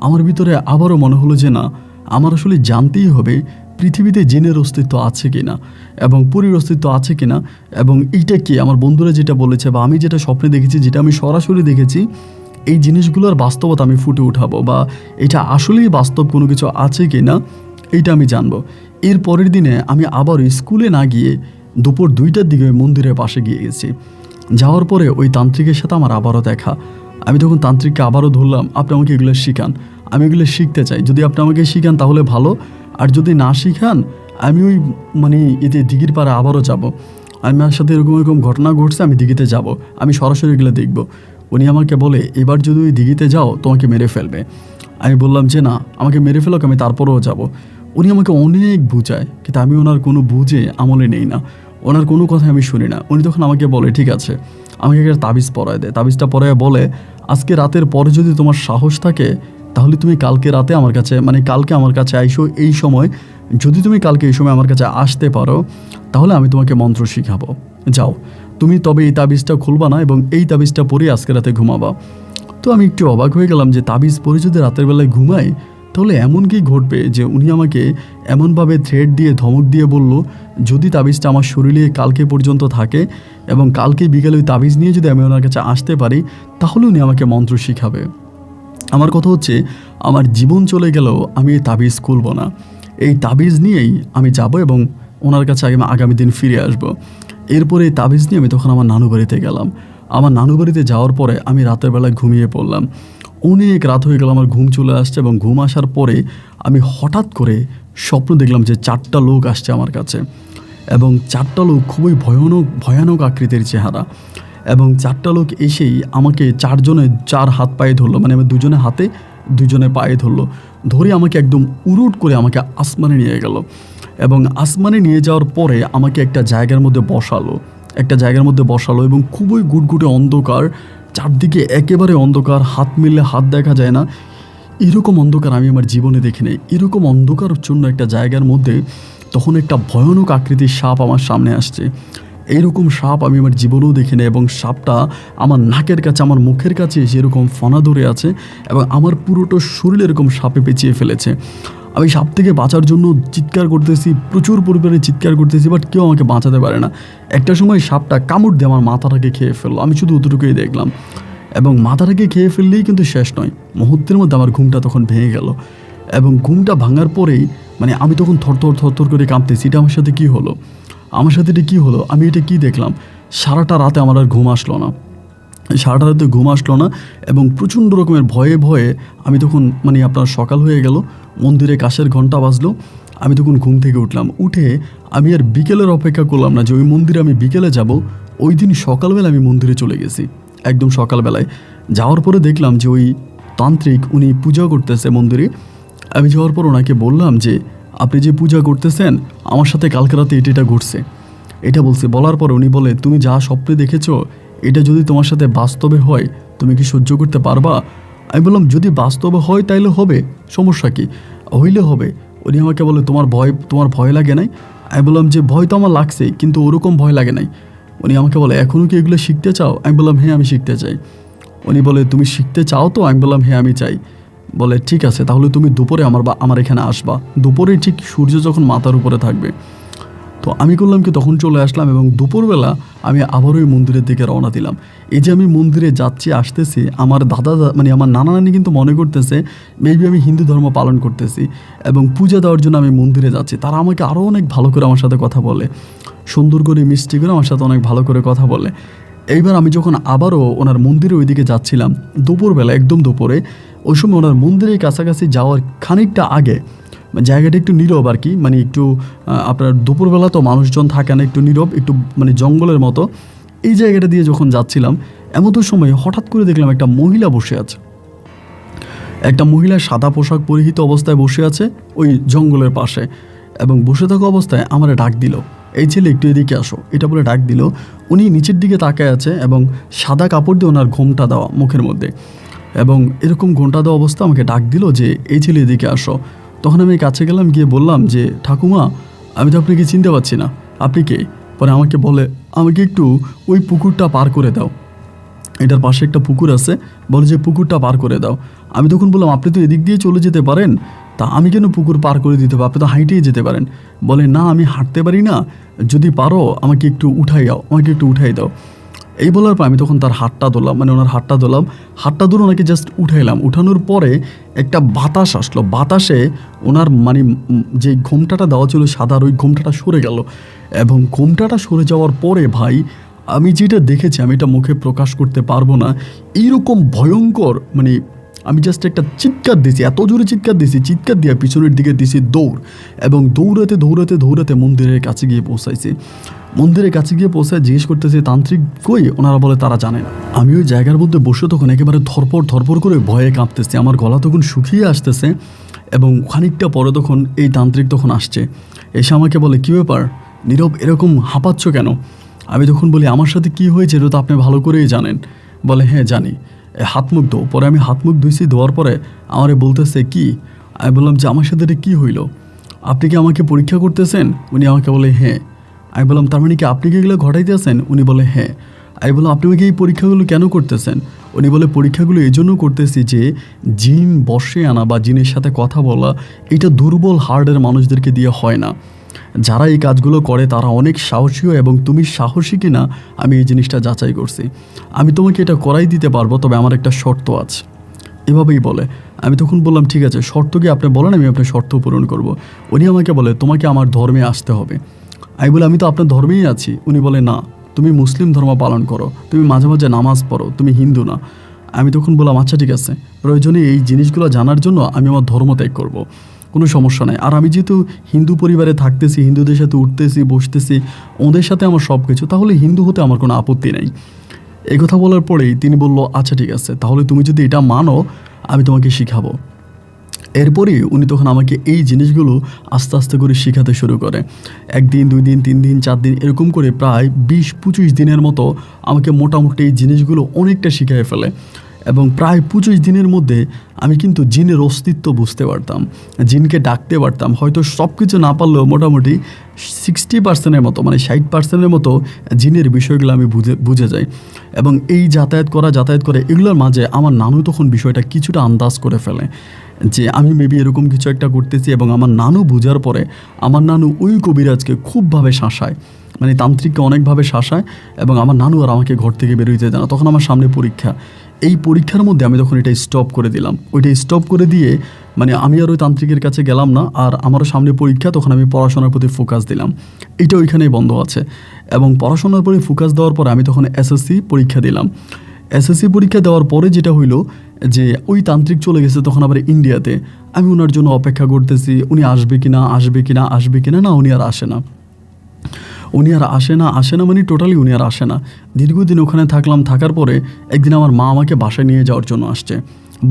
আমার ভিতরে আবারও মনে হলো যে না, আমার আসলে জানতেই হবে পৃথিবীতে জিনের অস্তিত্ব আছে কিনা এবং পরীর অস্তিত্ব আছে কিনা, এবং এইটা কি আমার বন্ধুরা যেটা বলেছে বা আমি যেটা স্বপ্নে দেখেছি, যেটা আমি সরাসরি দেখেছি, এই জিনিসগুলোর বাস্তবতা আমি ফুটে উঠাবো বা এটা আসলেই বাস্তব কোনো কিছু আছে কিনা এইটা আমি জানবো। এর পরের দিনে আমি আবার স্কুলে না গিয়ে দুপুর 2টার দিকে ওই মন্দিরের পাশে গিয়ে গেছি। যাওয়ার পরে ওই তান্ত্রিকের সাথে আমার আবারও দেখা। আমি তখন তান্ত্রিককে আবারও ধরলাম, আপনি আমাকে এগুলো শিখান, আমি এগুলো শিখতে চাই। যদি আপনি আমাকে শিখান তাহলে ভালো, আর যদি না শিখান আমি ওই এতে দিঘির পাড়ে আবারও যাব। আমার সাথে এরকম ঘটনা ঘটছে, আমি দিঘিতে যাব, আমি সরাসরি এগুলো দেখব। উনি আমাকে বলে, এবার যদি ওই দিঘিতে যাও তোমাকে মেরে ফেলবে। আমি বললাম যে না, আমাকে মেরে ফেলোক, আমি তারপরেও যাব। উনি আমাকে অনেক বুঝায়, কিন্তু আমি ওনার কোনো বুঝে আমলে নেই না, ওনার কোনো কথা আমি শুনি না। উনি তখন আমাকে বলে ঠিক আছে, আমাকে একটা তাবিজ পরায় দেয়। তাবিজটা পরায় বলে আজকে রাতের পরে যদি তোমার সাহস থাকে তাহলে তুমি কালকে রাতে আমার কাছে, মানে কালকে আমার কাছে আইসো এই সময়, যদি তুমি কালকে এই সময় আমার কাছে আসতে পারো তাহলে আমি তোমাকে মন্ত্র শিখাবো। যাও তুমি, তবে এই তাবিজটা খুলবা না এবং এই তাবিজটা পরে আজকে রাতে ঘুমাবা। তো আমি একটু অবাক হয়ে গেলাম যে তাবিজ পরে যদি রাতের বেলায় ঘুমাই তাহলে এমন কি ঘটবে যে উনি আমাকে এমনভাবে থ্রেড দিয়ে ধমক দিয়ে বলল যদি তাবিজটা আমার শরীরে কালকে পর্যন্ত থাকে এবং কালকে বিকেলে ওই তাবিজ নিয়ে যদি আমি ওনার কাছে আসতে পারি তাহলে উনি আমাকে মন্ত্র শিখাবে। আমার কথা হচ্ছে আমার জীবন চলে গেলেও আমি এই তাবিজ খুলব না। এই তাবিজ নিয়েই আমি যাব এবং ওনার কাছে আগামী দিন ফিরে আসব। এরপরে এই তাবিজ নিয়ে আমি তখন আমার নানু বাড়িতে গেলাম। আমার নানু বাড়িতে যাওয়ার পরে আমি রাতের বেলায় ঘুমিয়ে পড়লাম। অনেক রাত হয়ে গেল, আমার ঘুম চলে আসছে এবং ঘুম আসার পরে আমি হঠাৎ করে স্বপ্ন দেখলাম যে 4টা লোক আসছে আমার কাছে এবং 4টা লোক খুবই ভয়ানক আকৃতির চেহারা এবং 4টা লোক এসেই আমাকে 4 হাত পায়ে ধরলো, মানে আমি 2জনে হাতে 2জনে পায়ে ধরলো, ধরে আমাকে একদম উরুট করে আমাকে আসমানে নিয়ে গেল এবং আসমানে নিয়ে যাওয়ার পরে আমাকে একটা জায়গার মধ্যে বসালো এবং খুবই গুটগুটে অন্ধকার, চারদিকে একেবারে অন্ধকার, হাত মিললে হাত দেখা যায় না, এরকম অন্ধকার আমি আমার জীবনে দেখিনি। এরকম অন্ধকার জন্য একটা জায়গার মধ্যে তখন একটা ভয়ানক আকৃতির সাপ আমার সামনে আসছে। এইরকম সাপ আমি আমার জীবনেও দেখিনি এবং সাপটা আমার নাকের কাছে, আমার মুখের কাছে এসে এরকম ফনা ধরে আছে এবং আমার পুরোটা শরীর এরকম সাপে পেঁচিয়ে ফেলেছে। আমি সাপ থেকে বাঁচার জন্য চিৎকার করতেছি, প্রচুর পরিমাণে চিৎকার করতেছি, বাট কেউ আমাকে বাঁচাতে পারে না। একটা সময় সাপটা কামড় দিয়ে আমার মাথাটাকে খেয়ে ফেললো, আমি শুধু অতটুকুই দেখলাম এবং মাথাটাকে খেয়ে ফেললেই কিন্তু শেষ নয়, মুহূর্তের মধ্যে আমার ঘুমটা তখন ভেঙে গেল এবং ঘুমটা ভাঙার পরেই মানে আমি তখন থরথর করে কাঁপতেছি, এটা আমার সাথে কী হলো, আমি এটা কি দেখলাম। সারাটা রাতে আমার আর ঘুম আসলো না এবং প্রচণ্ড রকমের ভয়ে আমি তখন মানে আপনার সকাল হয়ে গেল, মন্দিরে কাশের ঘন্টা বাজলো, আমি তখন ঘুম থেকে উঠলাম। উঠে আমি আর বিকেলের অপেক্ষা করলাম না যে ওই মন্দিরে আমি বিকেলে যাব, ওই দিন সকালবেলা আমি মন্দিরে চলে গেছি। একদম সকালবেলায় যাওয়ার পরে দেখলাম যে ওই তান্ত্রিক উনি পূজা করতেছে মন্দিরে। আমি যাওয়ার পর ওনাকে বললাম যে আপনি যে পূজা করতেছেন আমার সাথে কালকে রাতে এটা ঘটছে, এটা বলছে। বলার পর উনি বলে তুমি যা স্বপ্নে দেখেছো এটা যদি তোমার সাথে বাস্তবে হয় তুমি কি সহ্য করতে পারবা? আমি বললাম যদি বাস্তবে হয় তাইলে হবে, সমস্যা কি, হইলে হবে। উনি আমাকে বলে তোমার ভয় লাগে নাই? আমি বললাম যে ভয় তো আমার লাগছেই, কিন্তু ওরকম ভয় লাগে নাই। উনি আমাকে বলে এখনও কি এগুলো শিখতে চাও? আমি বললাম হ্যাঁ আমি শিখতে চাই। উনি বলে তুমি শিখতে চাও তো? আমি বললাম হ্যাঁ আমি চাই। বলে ঠিক আছে তাহলে তুমি দুপুরে আমার এখানে আসবা, দুপুরে ঠিক সূর্য যখন মাথার উপরে থাকবে। তো আমি করলাম কি তখন চলে আসলাম এবং দুপুরবেলা আমি আবারও ওই মন্দিরের দিকে রওনা দিলাম। এই যে আমি মন্দিরে যাচ্ছি আসতেছি, আমার মানে আমার নানা নানি কিন্তু মনে করতেছে মেবি আমি হিন্দু ধর্ম পালন করতেছি এবং পূজা দেওয়ার জন্য আমি মন্দিরে যাচ্ছি। তারা আমাকে আরও অনেক ভালো করে আমার সাথে কথা বলে, সুন্দর করে মিষ্টি করে আমার সাথে অনেক ভালো করে কথা বলে। এইবার আমি যখন আবারও ওনার মন্দিরে ওইদিকে যাচ্ছিলাম দুপুরবেলা, একদম দুপুরে, ওই সময় ওনার মন্দিরের কাছাকাছি যাওয়ার খানিকটা আগে জায়গাটা একটু নীরব আর কি, মানে একটু আপনার দুপুরবেলা তো মানুষজন থাকে না, একটু নীরব, একটু মানে জঙ্গলের মতো। এই জায়গাটা দিয়ে যখন যাচ্ছিলাম এমন সময় হঠাৎ করে দেখলাম একটা মহিলা বসে আছে, একটা মহিলা সাদা পোশাক পরিহিত অবস্থায় বসে আছে ওই জঙ্গলের পাশে এবং বসে থাকা অবস্থায় আমার ডাক দিল, এই ছেলে একটু এদিকে আসো, এটা বলে ডাক দিল। উনি নিচের দিকে তাকায় আছে এবং সাদা কাপড় দিয়ে ওনার ঘোমটা দেওয়া মুখের মধ্যে এবং এরকম ঘোমটা দেওয়া অবস্থা আমাকে ডাক দিল যে এই ছেলে এদিকে আসো। তখন আমি কাছে গেলাম, গিয়ে বললাম যে ঠাকুমা আমি তো আপনাকে চিনতে পারছি না, আপনি কে? পরে আমাকে বলে আমাকে একটু ওই পুকুরটা পার করে দাও, এটার পাশে একটা পুকুর আছে, বলে যে পুকুরটা পার করে দাও। আমি তখন বললাম আপনি তো এদিক দিয়ে চলে যেতে পারেন, তা আমি কেন পুকুর পার করে দিতে হবে, আপনি তো হাঁটেই যেতে পারেন। বলে না আমি হাঁটতে পারি না, যদি পারো আমাকে একটু উঠাই দাও। এই বলার পর আমি তখন তার হাতটা ধরলাম, মানে ওনার হাতটা ধরে ওনাকে জাস্ট উঠাইলাম। উঠানোর পরে একটা বাতাস আসলো, বাতাসে ওনার মানে যে ঘোমটাটা দেওয়া ছিল সাদার, ওই ঘোমটাটা সরে গেল এবং ঘোমটাটা সরে যাওয়ার পরে ভাই আমি যেটা দেখেছি আমি এটা মুখে প্রকাশ করতে পারবো না, এইরকম ভয়ঙ্কর, মানে আমি জাস্ট একটা চিৎকার দিয়েছি, এত জোরে চিৎকার দিয়ে পিছনের দিকে দিয়েছি দৌড় এবং দৌড়াতে মন্দিরের কাছে গিয়ে পৌঁছাইছি। মন্দিরের কাছে গিয়ে পৌঁছায় জিজ্ঞেস করতেছি তান্ত্রিক কই, ওনারা বলে তারা জানে না। আমি ওই জায়গার মধ্যে বসে তখন একেবারে ধরপড় করে ভয়ে কাঁপতেছি, আমার গলা তখন শুকিয়ে আসতেছে। এবং খানিকটা পরে তখন এই তান্ত্রিক তখন আসছে, এসে আমাকে বলে কী ব্যাপার নীরব, এরকম হাঁপাচ্ছ কেন? আমি তখন বলি আমার সাথে কি হয়েছে এটা তো আপনি ভালো করেই জানেন। বলে হ্যাঁ জানি, হাত মুখ ধো। পরে আমি হাত মুখ ধুইছি, ধোয়ার পরে আমারে বলতেছে কি? আমি বললাম যে আমার সাথে এটা কী হইল, আপনি কি আমাকে পরীক্ষা করতেছেন? উনি আমাকে বলে হ্যাঁ। আমি বললাম তার মানে কি আপনি কি এগুলো ঘটাইতে আছেন? উনি বলে হ্যাঁ। আমি বললাম আপনি আমাকে এই পরীক্ষাগুলো কেন করতেছেন? উনি বলে পরীক্ষাগুলো এই জন্য করতেছি যে জিন বশে আনা বা জিনের সাথে কথা বলা এটা দুর্বল হার্টের মানুষদেরকে দিয়ে হয় না। যারা এই কাজগুলো করে তারা অনেক সাহসীও, এবং তুমি সাহসী কিনা আমি এই জিনিসটা যাচাই করছি। আমি তোমাকে এটা করাই দিতে পারবো, তবে আমার একটা শর্ত আছে। এভাবেই বলে। আমি তখন বললাম ঠিক আছে, শর্ত কি আপনি বলেন, আমি আপনার শর্ত পূরণ করব। উনি আমাকে বলে তোমাকে আমার ধর্মে আসতে হবে। আমি বলি আমি তো আপনার ধর্মেই আছি। উনি বলে না, তুমি মুসলিম ধর্ম পালন করো, তুমি মাঝে মাঝে নামাজ পড়ো, তুমি হিন্দু না। আমি তখন বললাম আচ্ছা ঠিক আছে, প্রয়োজনে এই জিনিসগুলো জানার জন্য আমি আমার ধর্ম ত্যাগ করব, কোনো সমস্যা নাই। আর আমি যেহেতু হিন্দু পরিবারে থাকতেছি, হিন্দুদের সাথে উঠতেছি বসতেছি, ওদের সাথে আমার সব কিছু, তাহলে হিন্দু হতে আমার কোনো আপত্তি নেই। এই কথা বলার পরেই তিনি বলল আচ্ছা ঠিক আছে, তাহলে তুমি যদি এটা মানো আমি তোমাকে শিখাবো। এরপরই উনি তখন আমাকে এই জিনিসগুলো আস্তে আস্তে করে শেখাতে শুরু করে। 1 দিন 2 দিন 3 দিন 4 দিন এরকম করে প্রায় 20-25 দিনের মতো আমাকে মোটামুটি এই জিনিসগুলো অনেকটা শিখিয়ে ফেলে। এবং প্রায় 25 দিনের মধ্যে আমি কিন্তু জিনের অস্তিত্ব বুঝতে পারতাম, জিনকে ডাকতে পারতাম। হয়তো সব কিছু না পারলেও মোটামুটি 60%-এর মতো, মানে 60%-এর মতো জিনের বিষয়গুলো আমি বুঝে যাই। এবং এই যাতায়াত করে এগুলোর মাঝে আমার নানু তখন বিষয়টা কিছুটা আন্দাজ করে ফেলে যে আমি মেবি এরকম কিছু একটা করতেছি। এবং আমার নানু বোঝার পরে আমার নানু ওই কবিরাজকে খুবভাবে শাসায়, মানে তান্ত্রিককে অনেকভাবে শাসায়। এবং আমার নানু আর আমাকে ঘর থেকে বেরোইতে দেয় না। তখন আমার সামনে পরীক্ষা, এই পরীক্ষার মধ্যে আমি তখন এটা স্টপ করে দিলাম। ওইটা স্টপ করে দিয়ে মানে আমি আর ওই তান্ত্রিকের কাছে গেলাম না, আর আমারও সামনে পরীক্ষা, তখন আমি পড়াশোনার প্রতি ফোকাস দিলাম। এটা ওইখানেই বন্ধ আছে। এবং পড়াশোনার প্রতি ফোকাস দেওয়ার পরে আমি তখন এসএসসি পরীক্ষা দিলাম। এসএসসি পরীক্ষা দেওয়ার পরে যেটা হইলো যে ওই তান্ত্রিক চলে গেছে তখন আবার ইন্ডিয়াতে। আমি ওনার জন্য অপেক্ষা করতেছি, উনি আসবে কিনা। না, উনি আর আসে না মানে টোটালি উনি আর আসে না। দীর্ঘদিন ওখানে থাকার পরে একদিন আমার মা আমাকে বাসায় নিয়ে যাওয়ার জন্য আসছে,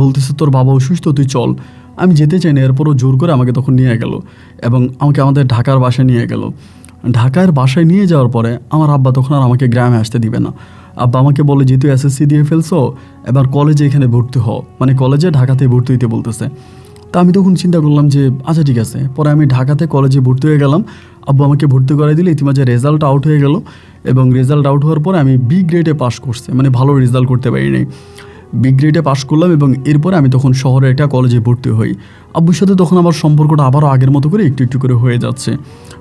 বলতেছে তোর বাবা অসুস্থ, তুই চল। আমি যেতে চাই না, এরপরও জোর করে আমাকে তখন নিয়ে গেল এবং আমাকে আমাদের ঢাকার বাসায় নিয়ে গেল। ঢাকার বাসায় নিয়ে যাওয়ার পরে আমার আব্বা তখন আর আমাকে গ্রামে আসতে দিবে না। আব্বা আমাকে বলে যেহেতু এসএসসি দিয়ে ফেলছো, এবার কলেজে এখানে ভর্তি হও, মানে কলেজে ঢাকাতে ভর্তি হইতে বলতেছে। তা আমি তখন চিন্তা করলাম যে আচ্ছা ঠিক আছে। পরে আমি ঢাকাতে কলেজে ভর্তি হয়ে গেলাম। আব্বু আমাকে ভর্তি করাই দিলে, ইতিমধ্যে রেজাল্ট আউট হয়ে গেল। এবং রেজাল্ট আউট হওয়ার পরে আমি বি গ্রেডে পাস করছি, মানে ভালো রেজাল্ট করতে পারিনি। বি গ্রেডে পাস করলাম এবং এরপরে আমি তখন শহরে একটা কলেজে ভর্তি হই। আব্বুর সাথে তখন আমার সম্পর্কটা আবারও আগের মতো করে একটু করে হয়ে যাচ্ছে।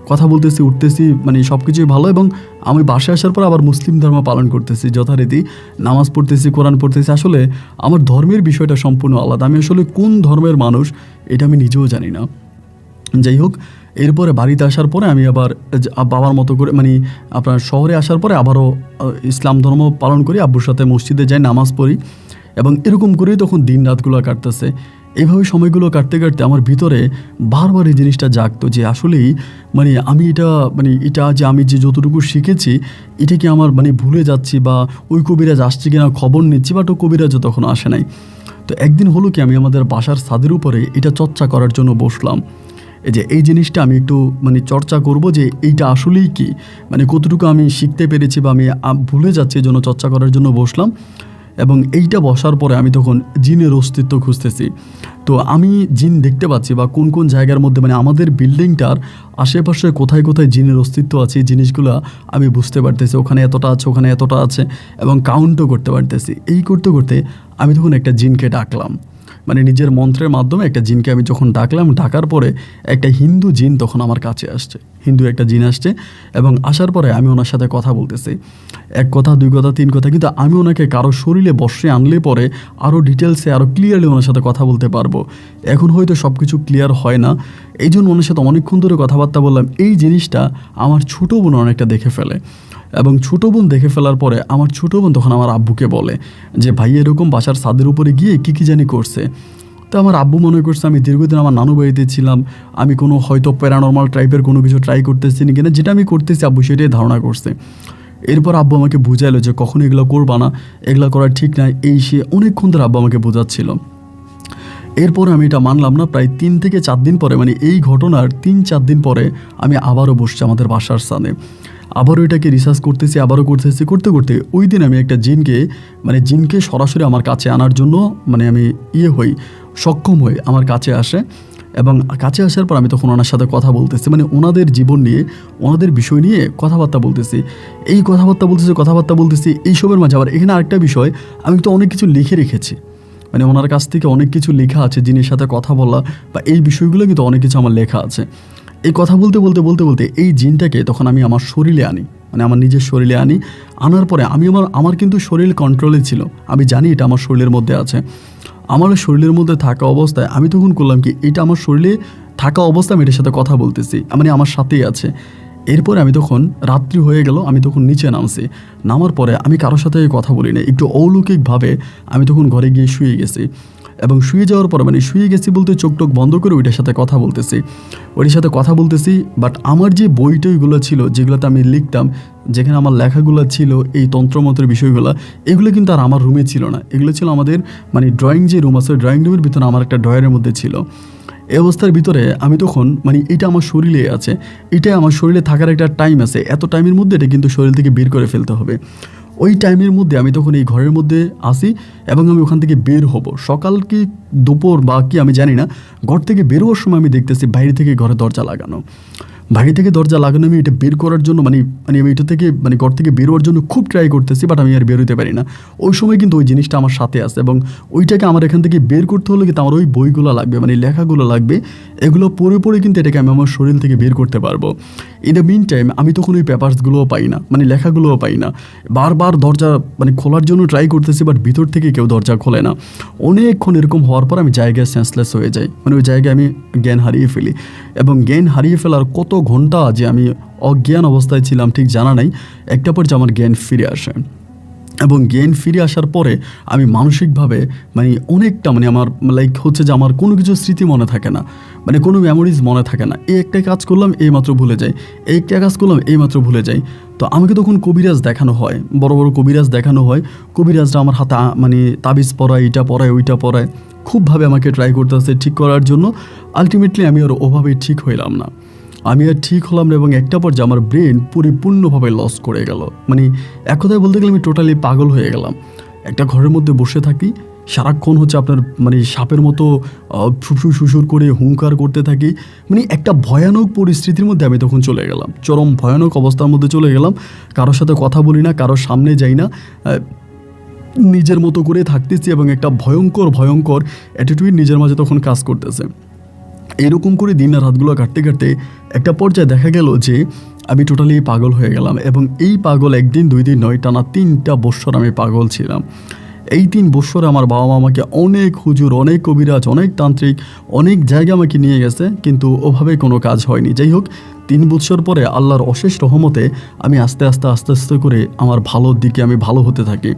কথা বলতেছি, উঠতেছি, মানে সব কিছুই ভালো। এবং আমি বাসায় আসার পর আবার মুসলিম ধর্ম পালন করতেছি যথারীতি, নামাজ পড়তেছি, কোরআন পড়তেছি। আসলে আমার ধর্মের বিষয়টা সম্পূর্ণ আলাদা। আমি আসলে কোন ধর্মের মানুষ এটা আমি নিজেও জানি না। যাই হোক, এরপরে বাড়িতে আসার পরে আমি আবার বাবার মতো করে, মানে আপনার শহরে আসার পরে আবারও ইসলাম ধর্ম পালন করি, আব্বুর সাথে মসজিদে যাই, নামাজ পড়ি। এবং এরকম করেই তখন দিন রাতগুলো কাটতেছে। এইভাবে সময়গুলো কাটতে কাটতে আমার ভিতরে বারবার এই জিনিসটা জাগতো যে আসলেই মানে আমি এটা যে আমি যে যতটুকু শিখেছি এটা কি আমার মানে ভুলে যাচ্ছি, বা ওই কবিরাজ আসছে কিনা খবর নিচ্ছি, বাট ও কবিরাজও তখন আসে নাই। তো একদিন হলো কি, আমি আমাদের বাসার ছাদের উপরে এটা চর্চা করার জন্য বসলাম। এই জিনিসটা আমি একটু মানে চর্চা করব যে এইটা আসলেই কি, মানে কতটুকু আমি শিখতে পেরেছি বা আমি ভুলে যাচ্ছি, এই জন্য চর্চা করার জন্য বসলাম। এবং এইটা বসার পরে আমি তখন জিনের অস্তিত্ব খুঁজতেছি। তো আমি জিন দেখতে পাচ্ছি, বা কোন কোন জায়গার মধ্যে মানে আমাদের বিল্ডিংটার আশেপাশে কোথায় কোথায় জিনের অস্তিত্ব আছে এই জিনিসগুলো আমি বুঝতে পারতেছি। ওখানে এতটা আছে, ওখানে এতটা আছে, এবং কাউন্টও করতে পারতেছি। এই করতে করতে আমি তখন একটা জিনকে ডাকলাম, মানে নিজের মন্ত্রের মাধ্যমে একটা জিনকে আমি যখন ডাকার পরে একটা হিন্দু জিন তখন আমার কাছে আসছে, হিন্দু একটা জিন আসছে। এবং আসার পরে আমি ওনার সাথে কথা বলতেছি, 1 কথা 2 কথা 3 কথা, কিন্তু আমি ওনাকে কারো শরীরে বসে আনলে পরে আরও ডিটেলসে আরও ক্লিয়ারলি ওনার সাথে কথা বলতে পারবো। এখন হয়তো সব কিছু ক্লিয়ার হয় না, এই জন্য ওনার সাথে অনেকক্ষণ ধরে কথাবার্তা বললাম। এই জিনিসটা আমার ছোটো বোন অনেকটা দেখে ফেলে, এবং ছোটো বোন দেখে ফেলার পরে আমার ছোটো বোন তখন আমার আব্বুকে বলে যে ভাই এরকম বাসার ছাদের উপরে গিয়ে কী জানি করছে। তো আমার আব্বু মনে করছে আমি দীর্ঘদিন আমার নানু বাড়িতে ছিলাম, আমি কোনো হয়তো প্যারানর্মাল টাইপের কোনো কিছু ট্রাই করতেছি না কিনা, যেটা আমি করতেছি আব্বু সেটাই ধারণা করছে। এরপর আব্বু আমাকে বুঝাইলো যে কখনো এগুলো করবা না, এগুলো করা ঠিক না, এই সে অনেকক্ষণ ধরে আব্বু আমাকে বোঝাচ্ছিল। এরপর আমি এটা মানলাম না, প্রায় 3 থেকে 4 দিন পরে, মানে এই ঘটনার 3-4 দিন পরে আমি আবারও বসছি আমাদের বাসার সামনে, আবারও এটাকে রিসার্চ করতেছি, আবারও করতেছি, করতে করতে ওই দিন আমি একটা জিনকে সরাসরি আমার কাছে আনার জন্য আমি সক্ষম হই, আমার কাছে আসে। এবং কাছে আসার পর আমি তখন ওনার সাথে কথা বলতেছি, ওনাদের জীবন নিয়ে, ওনাদের বিষয় নিয়ে কথাবার্তা বলতেছি। এই কথাবার্তা বলতেছি এইসবের মাঝে আবার এখানে আরেকটা বিষয়, আমি তো অনেক কিছু লিখে রেখেছি, ওনার কাছ থেকে অনেক কিছু লেখা আছে, জিনের সাথে কথা বলা বা এই বিষয়গুলো কিন্তু অনেক কিছু আমার লেখা আছে। এই কথা বলতে বলতে এই জিনটাকে তখন আমি আমার শরীরে আনি, আমার নিজের শরীরে আনি। আনার পরে আমি আমার কিন্তু শরীর কন্ট্রোলে ছিল, আমি জানি এটা আমার শরীরের মধ্যে আছে। আমার শরীরের মধ্যে থাকা অবস্থায় আমি তখন করলাম কি, এটা আমার শরীরে থাকা অবস্থায় আমি এটার সাথে কথা বলতেছি, আমার সাথেই আছে। এরপরে আমি তখন রাত্রি হয়ে গেল, আমি তখন নিচে নামছি। নামার পরে আমি কারোর সাথে কথা বলি না, একটু অলৌকিকভাবে আমি তখন ঘরে গিয়ে শুয়ে গেছি। এবং শুয়ে যাওয়ার পরে শুয়ে গেছি বলতে চোখ টোক বন্ধ করে ওইটার সাথে কথা বলতেছি। বাট আমার যে বইটইগুলো ছিল, যেগুলোতে আমি লিখতাম, যেখানে আমার লেখাগুলো ছিল, এই তন্ত্রমন্ত্রের বিষয়গুলো, এগুলো কিন্তু আর আমার রুমে ছিল না, এগুলো ছিল আমাদের ড্রয়িং যে রুম আছে, ড্রয়িং রুমের ভিতরে আমার একটা ড্রয়ারের মধ্যে ছিল। এই অবস্থার ভিতরে আমি তখন এটা আমার শরীরে আছে, এটা আমার শরীরে থাকার একটা টাইম আছে, এত টাইমের মধ্যে এটা কিন্তু শরীর থেকে বের করে ফেলতে হবে। ওই টাইমের মধ্যে আমি তখন এই ঘরের মধ্যে আসি এবং আমি ওখান থেকে বের হব, সকাল কি দুপুর বা কি আমি জানি না। ঘর থেকে বের হওয়ার সময় আমি দেখতেছি বাইরে থেকে ঘরে দরজা লাগানো, আমি এটা বের করার জন্য আমি এটা থেকে ঘর থেকে বেরোয়ার জন্য খুব ট্রাই করতেছি, বাট আমি আর বেরোতে পারি না। ওই সময় কিন্তু ওই জিনিসটা আমার সাথে আছে এবং ওইটাকে আমার এখান থেকে বের করতে হলে কিন্তু আমার ওই বইগুলো লাগবে, লেখাগুলো লাগবে, এগুলো পড়ে কিন্তু এটাকে আমি আমার শরীর থেকে বের করতে পারবো। ইন দ্য মিন টাইম আমি তখন ওই পেপারসগুলোও পাই না, লেখাগুলোও পাই না। বারবার দরজা খোলার জন্য ট্রাই করতেছি, বাট ভিতর থেকে কেউ দরজা খোলে না। অনেকক্ষণ এরকম হওয়ার পর আমি জায়গায় সেন্সলেস হয়ে যাই, ওই জায়গায় আমি জ্ঞান হারিয়ে ফেলি। এবং জ্ঞান হারিয়ে ফেলার কত ঘন্টা যে আমি অজ্ঞান অবস্থায় ছিলাম ঠিক জানা নাই। একটা পর্যায়ে আমার জ্ঞান ফিরে আসে এবং জ্ঞান ফিরে আসার পরে আমি মানসিকভাবে অনেকটা আমার হচ্ছে যে আমার কোনো কিছু স্মৃতি মনে থাকে না, কোনো মেমোরিজ মনে থাকে না। এই একটা কাজ করলাম এইমাত্র ভুলে যাই, এই একটা কাজ করলাম এইমাত্র ভুলে যাই। তো আমাকে তখন কবিরাজ দেখানো হয়, বড় বড় কবিরাজ দেখানো হয়। কবিরাজরা আমার হাতে তাবিজ পরায়, এটা পরায়, ওইটা পরায়, খুবভাবে আমাকে ট্রাই করতেছে ঠিক করার জন্য। আলটিমেটলি আমি আর ওভাবেই ঠিক হইলাম না, এবং একটা পর্যায়ে আমার ব্রেন পরিপূর্ণভাবে লস করে গেল। এক কথায় বলতে গেলে আমি টোটালি পাগল হয়ে গেলাম। একটা ঘরের মধ্যে বসে থাকি, সারাক্ষণ হচ্ছে আপনার সাপের মতো সুসুর করে হুঙ্কার করতে থাকি। একটা ভয়ানক পরিস্থিতির মধ্যে আমি তখন চলে গেলাম, চরম ভয়ানক অবস্থার মধ্যে চলে গেলাম। কারোর সাথে কথা বলি না, কারোর সামনে যাই না, নিজের মতো করে থাকতেছি এবং একটা ভয়ঙ্কর অ্যাটিটিউড নিজের মাঝে তখন কাজ করতেছে। এরকম করে দিন আর রাতগুলো কাটতে একটা পর্যায়ে দেখা গেল যে আমি টোটালি পাগল হয়ে গেলাম। এবং এই পাগল 1 দিন 2 দিন নয়, টানা 3টা বৎসর আমি পাগল ছিলাম। এই 3 বৎসরে আমার বাবা মা আমাকে অনেক হুজুর, অনেক কবিরাজ, অনেক তান্ত্রিক, অনেক জায়গা আমাকে নিয়ে গেছে, কিন্তু ওভাবে কোনো কাজ হয়নি। যাই হোক, 3 বছর পরে আল্লাহর অশেষ রহমতে আমি আস্তে আস্তে করে আমার ভালোর দিকে আমি ভালো হতে থাকি।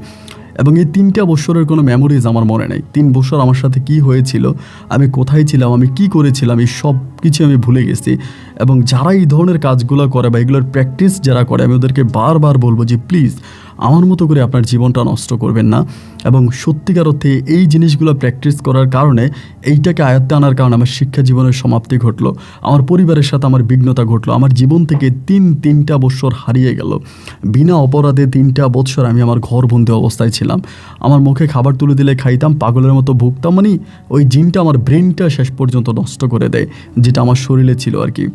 এবং এই 3টা বছরের কোনো মেমোরিজ আমার মনে নেই। 3 বছর আমার সাথে কি হয়েছিল, আমি কোথায় ছিলাম, আমি কি করেছিলাম, এই সব কিছু আমি ভুলে গেছি। এবং যারা এই ধরনের কাজগুলো করে বা এগুলোর প্র্যাকটিস যারা করে, আমি ওদেরকে বারবার বলবো যে প্লিজ আমার মতো করে আপনার জীবনটা নষ্ট করবেন না। এবং সত্যিকার অর্থে এই জিনিসগুলো প্র্যাকটিস করার কারণে, এইটাকে আয়ত্তে আনার কারণে আমার শিক্ষা জীবনের সমাপ্তি ঘটলো, আমার পরিবারের সাথে আমার বিঘ্নতা ঘটলো, আমার জীবন থেকে 3টা বৎসর হারিয়ে গেল। বিনা অপরাধে 3টা বৎসর আমি আমার ঘরবন্দি অবস্থায় ছিলাম। আমার মুখে খাবার তুলে দিলে খাইতাম, পাগলের মতো ভুগতাম। ওই জিনটা আমার ব্রেনটা শেষ পর্যন্ত নষ্ট করে দেয়, যেটা আমার শরীরে ছিল আর কি।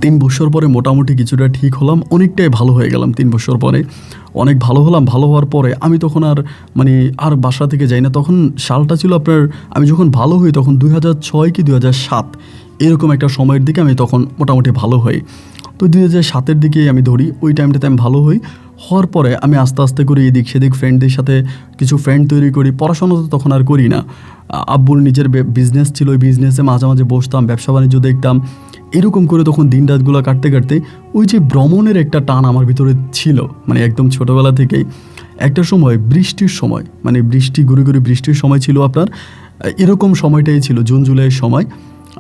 3 বছর পরে মোটামুটি কিছুটা ঠিক হলাম, অনেকটাই ভালো হয়ে গেলাম। 3 বছর পরে অনেক ভালো হলাম। ভালো হওয়ার পরে আমি তখন আর বাসা থেকে যাই না। তখন সালটা ছিল আপনার, আমি যখন ভালো হই তখন 2006 কি 2007 এরকম একটা সময়ের দিকে আমি তখন মোটামুটি ভালো হই। তো 2007-এর দিকে আমি ধরি, ওই টাইমটাতে আমি ভালো হই। হওয়ার পরে আমি আস্তে আস্তে করে এদিক সেদিক ফ্রেন্ডদের সাথে কিছু ফ্রেন্ড তৈরি করি। পড়াশোনা তো তখন আর করি না, আব্বুর নিজের বিজনেস ছিল, ওই বিজনেসে মাঝে মাঝে বসতাম, ব্যবসা বাণিজ্য দেখতাম। এরকম করে তখন দিন রাতগুলো কাটতে ওই যে ভ্রমণের একটা টান আমার ভিতরে ছিল, একদম ছোটোবেলা থেকেই। একটা সময় বৃষ্টির সময়, বৃষ্টি গুঁড়ি বৃষ্টির সময় ছিল আপনার, এরকম সময়টাই ছিল, জুন জুলাইয়ের সময়।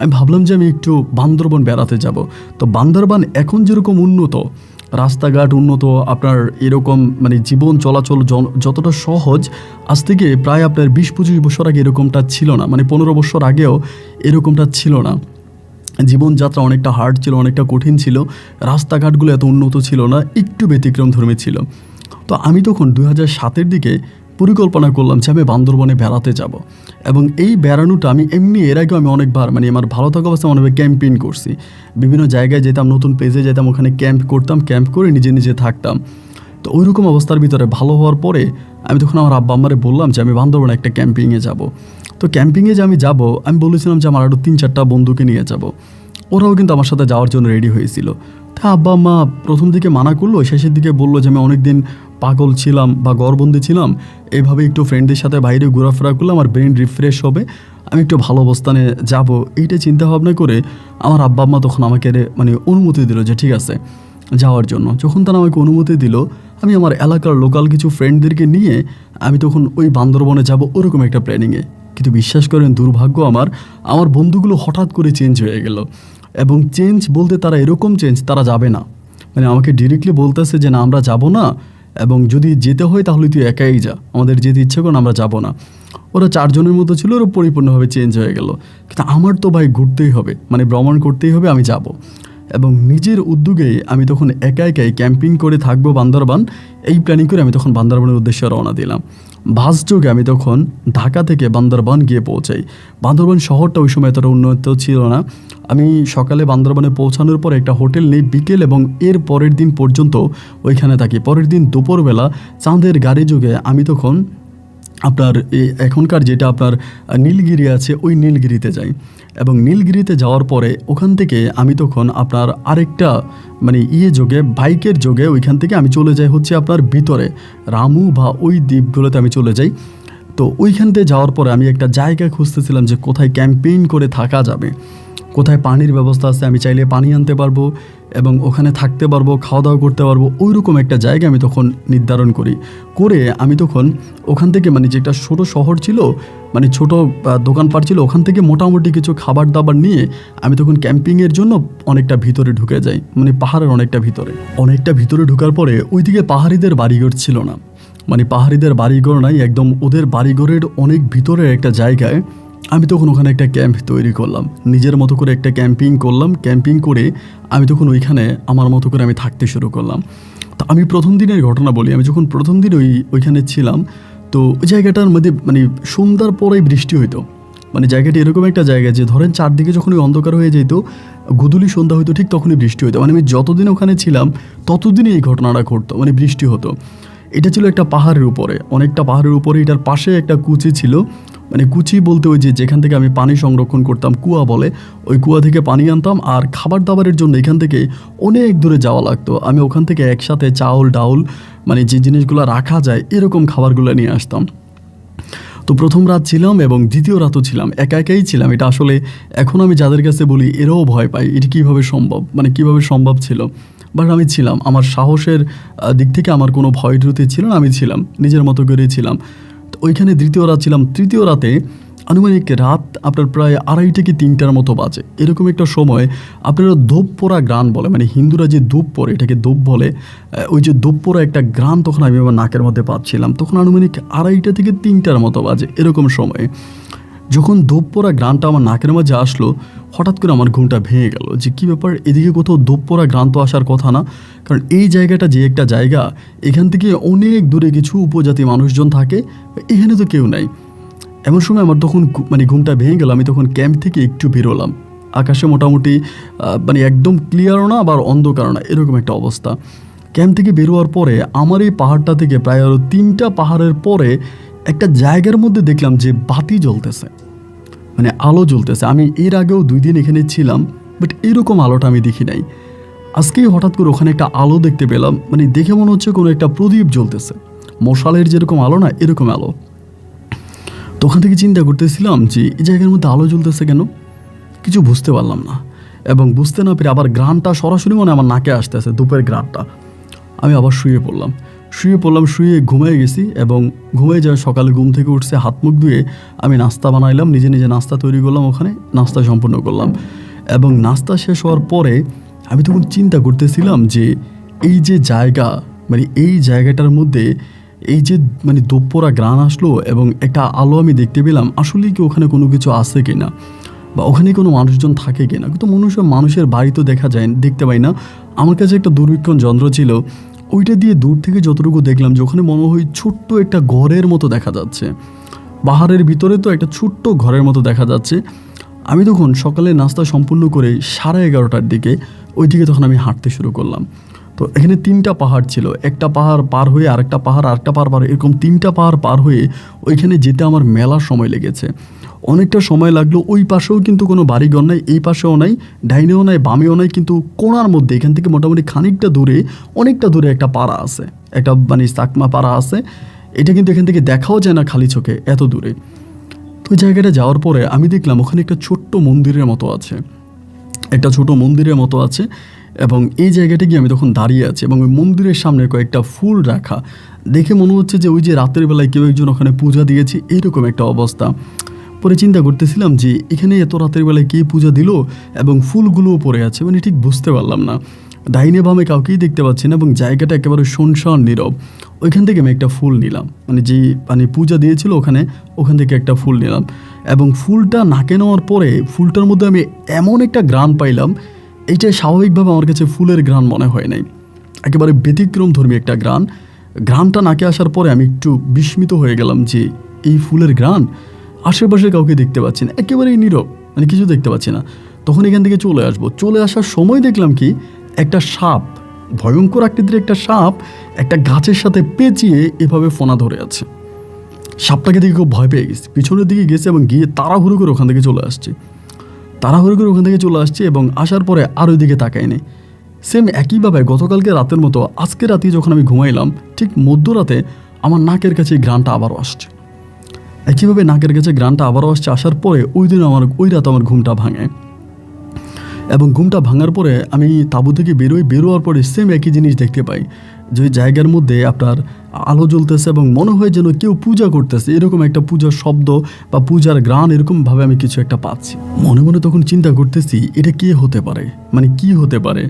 আমি ভাবলাম যে আমি একটু বান্দরবন বেড়াতে যাব। তো বান্দরবান এখন যেরকম উন্নত, রাস্তাঘাট উন্নত, আপনার এরকম মানে জীবন চলাচল যতটা সহজ, আজ থেকে প্রায় আপনার 20-25 বছর আগে এরকমটা ছিল না, মানে 15 বছর আগেও এরকমটা ছিল না। জীবনযাত্রা অনেকটা হার্ড ছিল, অনেকটা কঠিন ছিল, রাস্তাঘাটগুলো এত উন্নত ছিল না, একটু ব্যতিক্রম ধর্মী ছিল। তো আমি তখন 2007-এর দিকে পরিকল্পনা করলাম যে আমি বান্দরবনে বেড়াতে যাব। এবং এই বেড়ানোটা আমি এমনি এর আগেও আমি অনেকবার মানে আমার ভালো থাকা অবস্থায় অনেকবার ক্যাম্পেইন করছি, বিভিন্ন জায়গায় যেতাম, নতুন প্লেসে যেতাম, ওখানে ক্যাম্প করতাম, ক্যাম্প করে নিজে নিজে থাকতাম। তো ওই রকম অবস্থার ভিতরে ভালো হওয়ার পরে আমি তখন আমার আব্বা আম্মারে বললাম যে আমি বান্দরবনে একটা ক্যাম্পিংয়ে যাব। তো ক্যাম্পিংয়ে যে আমি যাব, আমি বলেছিলাম যে আমার আরও 3-4টা বন্ধুকে নিয়ে যাব। ওরাও কিন্তু আমার সাথে যাওয়ার জন্য রেডি হয়েছিল। তা আব্বা আম্মা প্রথম দিকে মানা করলো, শেষের দিকে বললো যে আমি অনেক দিন পাগল ছিলাম বা ঘরবন্দি ছিলাম, এইভাবে একটু ফ্রেন্ডদের সাথে বাইরে ঘোরাফেরা করলে আমার ব্রেন রিফ্রেশ হবে, আমি একটু ভালো অবস্থানে যাব। এইটা চিন্তা ভাবনা করে আমার আব্বা আম্মা তখন আমাকে মানে অনুমতি দিল যে ঠিক আছে যাওয়ার জন্য। যখন তারা আমাকে অনুমতি দিল, আমি আমার এলাকার লোকাল কিছু ফ্রেন্ডদেরকে নিয়ে আমি তখন ওই বান্দরবনে যাব ওরকম একটা প্ল্যানিংয়ে। কিন্তু বিশ্বাস করেন, দুর্ভাগ্য আমার বন্ধুগুলো হঠাৎ করে চেঞ্জ হয়ে গেল। এবং চেঞ্জ বলতে তারা এরকম চেঞ্জ, তারা যাবে না, মানে আমাকে ডিরেক্টলি বলতেছে যে না আমরা যাব না, এবং যদি যেতে হয় তাহলে তুই একাই যা, আমাদের যেতে ইচ্ছে করুন, আমরা যাব না। ওরা 4 জনের মতো ছিল, ওরা পরিপূর্ণভাবে চেঞ্জ হয়ে গেল। কিন্তু আমার তো ভাই ঘুরতেই হবে, মানে ভ্রমণ করতেই হবে, আমি যাব। এবং নিজের উদ্যোগে আমি তখন একা একাই ক্যাম্পিং করে থাকবো বান্দরবান, এই প্ল্যানিং করে আমি তখন বান্দরবানের উদ্দেশ্যে রওনা দিলাম। বাস যোগে আমি তখন ঢাকা থেকে বান্দরবান গিয়ে পৌঁছাই। বান্দরবান শহরটা ওই সময় এতটা উন্নত ছিল না। আমি সকালে বান্দরবানে পৌঁছানোর পর একটা হোটেল নেই, বিকেল এবং এর পরের দিন পর্যন্ত ওইখানে থাকি। পরের দিন দুপুরবেলা চাঁদের গাড়ি যোগে আমি তখন আপনার এখনকার যেটা আপনার নীলগিরি আছে, ওই নীলগিরিতে যাই। এবং নীলগিরিতে যাওয়ার পরে ওখান থেকে আমি তখন আপনার আরেকটা মানে যোগে, বাইকের যোগে ওইখান থেকে আমি চলে যাই হচ্ছে আপনার ভিতরে রামু বা ওই দ্বীপগুলোতে আমি চলে যাই। তো ওইখানতে যাওয়ার পরে আমি একটা জায়গা খুঁজতেছিলাম যে কোথায় ক্যাম্পেইন করে থাকা যাবে, কোথায় পানির ব্যবস্থা আছে, আমি চাইলে পানি আনতে পারবো এবং ওখানে থাকতে পারবো, খাওয়া দাওয়া করতে পারবো, ওই রকম একটা জায়গা আমি তখন নির্ধারণ করে আমি তখন ওখান থেকে মানে যেটা ছোটো শহর ছিল, মানে ছোটো দোকানপাট ছিল, ওখান থেকে মোটামুটি কিছু খাবার দাবার নিয়ে আমি তখন ক্যাম্পিংয়ের জন্য অনেকটা ভিতরে ঢুকে যাই, মানে পাহাড়ের অনেকটা ভিতরে ঢোকার পরে ওইদিকে পাহাড়িদের বাড়িঘর ছিল না, মানে পাহাড়িদের বাড়িঘর নাই, একদম ওদের বাড়িঘরের অনেক ভিতরের একটা জায়গায় আমি তখন ওখানে একটা ক্যাম্প তৈরি করলাম, নিজের মতো করে একটা ক্যাম্পিং করলাম। ক্যাম্পিং করে আমি তখন ওইখানে আমার মতো করে আমি থাকতে শুরু করলাম। তো আমি প্রথম দিনের ঘটনা বলি, আমি যখন প্রথম দিন ওইখানে ছিলাম, তো ওই জায়গাটার মধ্যে মানে সন্ধ্যার পরেই বৃষ্টি হইতো, মানে জায়গাটি এরকম একটা জায়গা যে ধরেন চারদিকে যখন ওই অন্ধকার হয়ে যেত, গুদুলি সন্ধ্যা হইতো, ঠিক তখনই বৃষ্টি হইতো। মানে আমি যতদিন ওখানে ছিলাম ততদিনই এই ঘটনাটা ঘটতো, মানে বৃষ্টি হতো। এটা ছিল একটা পাহাড়ের উপরে, অনেকটা পাহাড়ের উপরে, এটার পাশে একটা কুচি ছিল, মানে কুচি বলতে ওই যেখান থেকে আমি পানি সংরক্ষণ করতাম, কুয়া বলে, ওই কুয়া থেকে পানি আনতাম। আর খাবার দাবারের জন্য এখান থেকে অনেক দূরে যাওয়া লাগতো, আমি ওখান থেকে একসাথে চাউল ডাউল মানে যে জিনিসগুলো রাখা যায় এরকম খাবারগুলো নিয়ে আসতাম। তো প্রথম রাত ছিলাম এবং দ্বিতীয় রাতও ছিলাম, একা একাই ছিলাম। এটা আসলে এখন আমি যাদের কাছে বলি এরাও ভয় পায়, এটি কীভাবে সম্ভব, মানে কীভাবে সম্ভব ছিল, বাট আমি ছিলাম। আমার সাহসের দিক থেকে আমার কোনো ভয় ট্রুতি ছিল না, আমি ছিলাম, নিজের মতো করেই ছিলাম। তো ওইখানে দ্বিতীয় রাত ছিলাম। তৃতীয় রাতে আনুমানিক রাত আপনার প্রায় 2:30 থেকে 3টার মতো বাজে, এরকম একটা সময় আপনারা ধূপ পোড়া গ্রান বলে, মানে হিন্দুরা যে ধূপ পরে এটাকে ধূপ বলে, ওই যে ধূপ পোড়া একটা গ্রান তখন আমি আমার নাকের মধ্যে পাচ্ছিলাম। তখন আনুমানিক 2:30 থেকে 3টার মতো বাজে, এরকম সময়ে যখন ধূপ পোড়া গ্রানটা আমার নাকের মাঝে আসলো, হঠাৎ করে আমার ঘুমটা ভেঙে গেল যে কী ব্যাপার, এদিকে কোথাও ধূপ পোড়া গ্রান তো আসার কথা না, কারণ এই জায়গাটা যে একটা জায়গা, এখান থেকে অনেক দূরে কিছু উপজাতি মানুষজন থাকে, এখানে তো কেউ নাই। এমন সময় আমার তখন মানে ঘুমটা ভেঙে গেল। আমি তখন ক্যাম্প থেকে একটু বেরোলাম, আকাশে মোটামুটি মানে একদম ক্লিয়ারও না আবার অন্ধকারও না, এরকম একটা অবস্থা। ক্যাম্প থেকে বেরোয়ার পরে আমার এই পাহাড়টা থেকে প্রায় আরও 3টা পাহাড়ের পরে একটা জায়গার মধ্যে দেখলাম যে বাতি জ্বলতেছে, মানে আলো জ্বলতেছে। আমি এর আগেও 2 দিন এখানে ছিলাম, বাট এরকম আলোটা আমি দেখি নাই। আজকেই হঠাৎ করে ওখানে একটা আলো দেখতে পেলাম, মানে দেখে মনে হচ্ছে কোনো একটা প্রদীপ জ্বলতেছে, মশালের যেরকম আলো না, এরকম আলো। তো ওখান থেকে চিন্তা করতেছিলাম যে এই জায়গার মধ্যে আলো জ্বলতেছে কেন, কিছু বুঝতে পারলাম না। এবং বুঝতে না পেরে আবার গ্রানটা সরাসরি মনে আমার নাকে আসতেছে, ধূপের গ্রানটা। আমি আবার শুয়ে পড়লাম। শুয়ে পড়লাম, শুয়ে ঘুমিয়ে গেছি এবং ঘুমিয়ে যাওয়ার সকালে ঘুম থেকে উঠছে, হাত মুখ ধুয়ে আমি নাস্তা বানাইলাম, নিজে নিজে নাস্তা তৈরি করলাম, ওখানে নাস্তা সম্পূর্ণ করলাম। এবং নাস্তা শেষ হওয়ার পরে আমি তখন চিন্তা করতেছিলাম যে এই যে জায়গা, মানে এই জায়গাটার মধ্যে এই যে মানে দোপরা গ্রান আসলো এবং একটা আলো আমি দেখতে পেলাম, আসলেই কি ওখানে কোনো কিছু আছে কি না, বা ওখানে কোনো মানুষজন থাকে কি না। কিন্তু মানুষের বাড়ি তো দেখা যায়, দেখতে পাই না। আমার কাছে একটা দূরবীক্ষণ যন্ত্র ছিল, ওইটা দিয়ে দূর থেকে যতটুকু দেখলাম যে ওখানে মনে হয় ছোট্ট একটা ঘরের মতো দেখা যাচ্ছে, পাহাড়ের ভিতরে তো একটা ছোট্ট ঘরের মতো দেখা যাচ্ছে। আমি তখন সকালে নাস্তা সম্পূর্ণ করে 11:30টার দিকে ওইদিকে তখন আমি হাঁটতে শুরু করলাম। তো এখানে 3টা পাহাড় ছিল, একটা পাহাড় পার হয়ে আরেকটা পাহাড়, আরেকটা পাহাড় পার, এরকম 3টা পাহাড় পার হয়ে ওইখানে যেতে আমার মেলার সময় লেগেছে, অনেকটা সময় লাগলো। ওই পাশেও কিন্তু কোনো বাড়িঘর নাই, এই পাশেও নাই, ডাইনেও নাই, বামেও নাই, কিন্তু কোণার মধ্যে এখান থেকে মোটামুটি খানিকটা দূরে, অনেকটা দূরে একটা পাড়া আছে, একটা মানে চাকমা পাড়া আছে। এটা কিন্তু এখান থেকে দেখাও যায় না খালি চোখে, এত দূরে। তো ওই জায়গাটা যাওয়ার পরে আমি দেখলাম ওখানে একটা ছোট্ট মন্দিরের মতো আছে, একটা ছোট মন্দিরের মতো আছে। এবং এই জায়গাটা গিয়ে আমি তখন দাঁড়িয়ে আছি এবং ওই মন্দিরের সামনে কয়েকটা ফুল রাখা দেখে মনে হচ্ছে যে ওই যে রাতের বেলায় কেউ একজন ওখানে পূজা দিয়েছে, এইরকম একটা অবস্থা। পরে চিন্তা করতেছিলাম যে এখানে এত রাতের বেলায় কে পূজা দিল এবং ফুলগুলোও পড়ে আছে, মানে ঠিক বুঝতে পারলাম না। ডাইনে বামে কাউকেই দেখতে পাচ্ছি না এবং জায়গাটা একেবারে শুনশান নীরব। ওইখান থেকে আমি একটা ফুল নিলাম, মানে যেই মানে পূজা দিয়েছিল ওখান থেকে একটা ফুল নিলাম এবং ফুলটা নাকে নেওয়ার পরে ফুলটার মধ্যে আমি এমন একটা ঘ্রাণ পাইলাম, এইটা স্বাভাবিকভাবে আমার কাছে ফুলের ঘ্রাণ মনে হয় নাই, একেবারে ব্যতিক্রম ধর্মী একটা ঘ্রাণটা নাকে আসার পরে আমি একটু বিস্মিত হয়ে গেলাম যে এই ফুলের ঘ্রাণ, আশেপাশে কাউকে দেখতে পাচ্ছি না, একেবারেই নীরব, মানে কিছু দেখতে পাচ্ছি না। তখন এখান থেকে চলে আসার সময় দেখলাম কি একটা সাপ, ভয়ঙ্কর আকৃতির একটা সাপ একটা গাছের সাথে পেঁচিয়ে এভাবে ফোনা ধরে আছে। সাপটাকে দেখে খুব ভয় পেয়ে গেছি, পিছনের দিকে গেছে এবং গিয়ে তাড়াহুড়ো করে ওখান থেকে চলে আসছে এবং আসার পরে আর ওই দিকে তাকায়নি। সেম একইভাবে গতকালকে রাতের মতো আজকে রাতে যখন আমি ঘুমাইলাম, ঠিক মধ্যরাতে আমার নাকের কাছে এই ঘ্রাণটা আবারও আসছে, একইভাবে নাকের কাছে ঘ্রাণটা আবারও আসছে। আসার পরে ওই রাতে আমার ঘুমটা ভাঙে এবং ঘুমটা ভাঙার পরে আমি তাঁবু থেকে বেরোয়ার পরে সেম একই জিনিস দেখতে পাই যে ওই জায়গার মধ্যে আপনার আলো জ্বলতেছে এবং মনে হয় যেন কেউ পূজা করতেছে, এরকম একটা পূজার শব্দ বা পূজার ঘ্রাণ এরকমভাবে আমি কিছু একটা পাচ্ছি। মনে মনে তখন চিন্তা করতেছি এটা কে হতে পারে, মানে কি হতে পারে,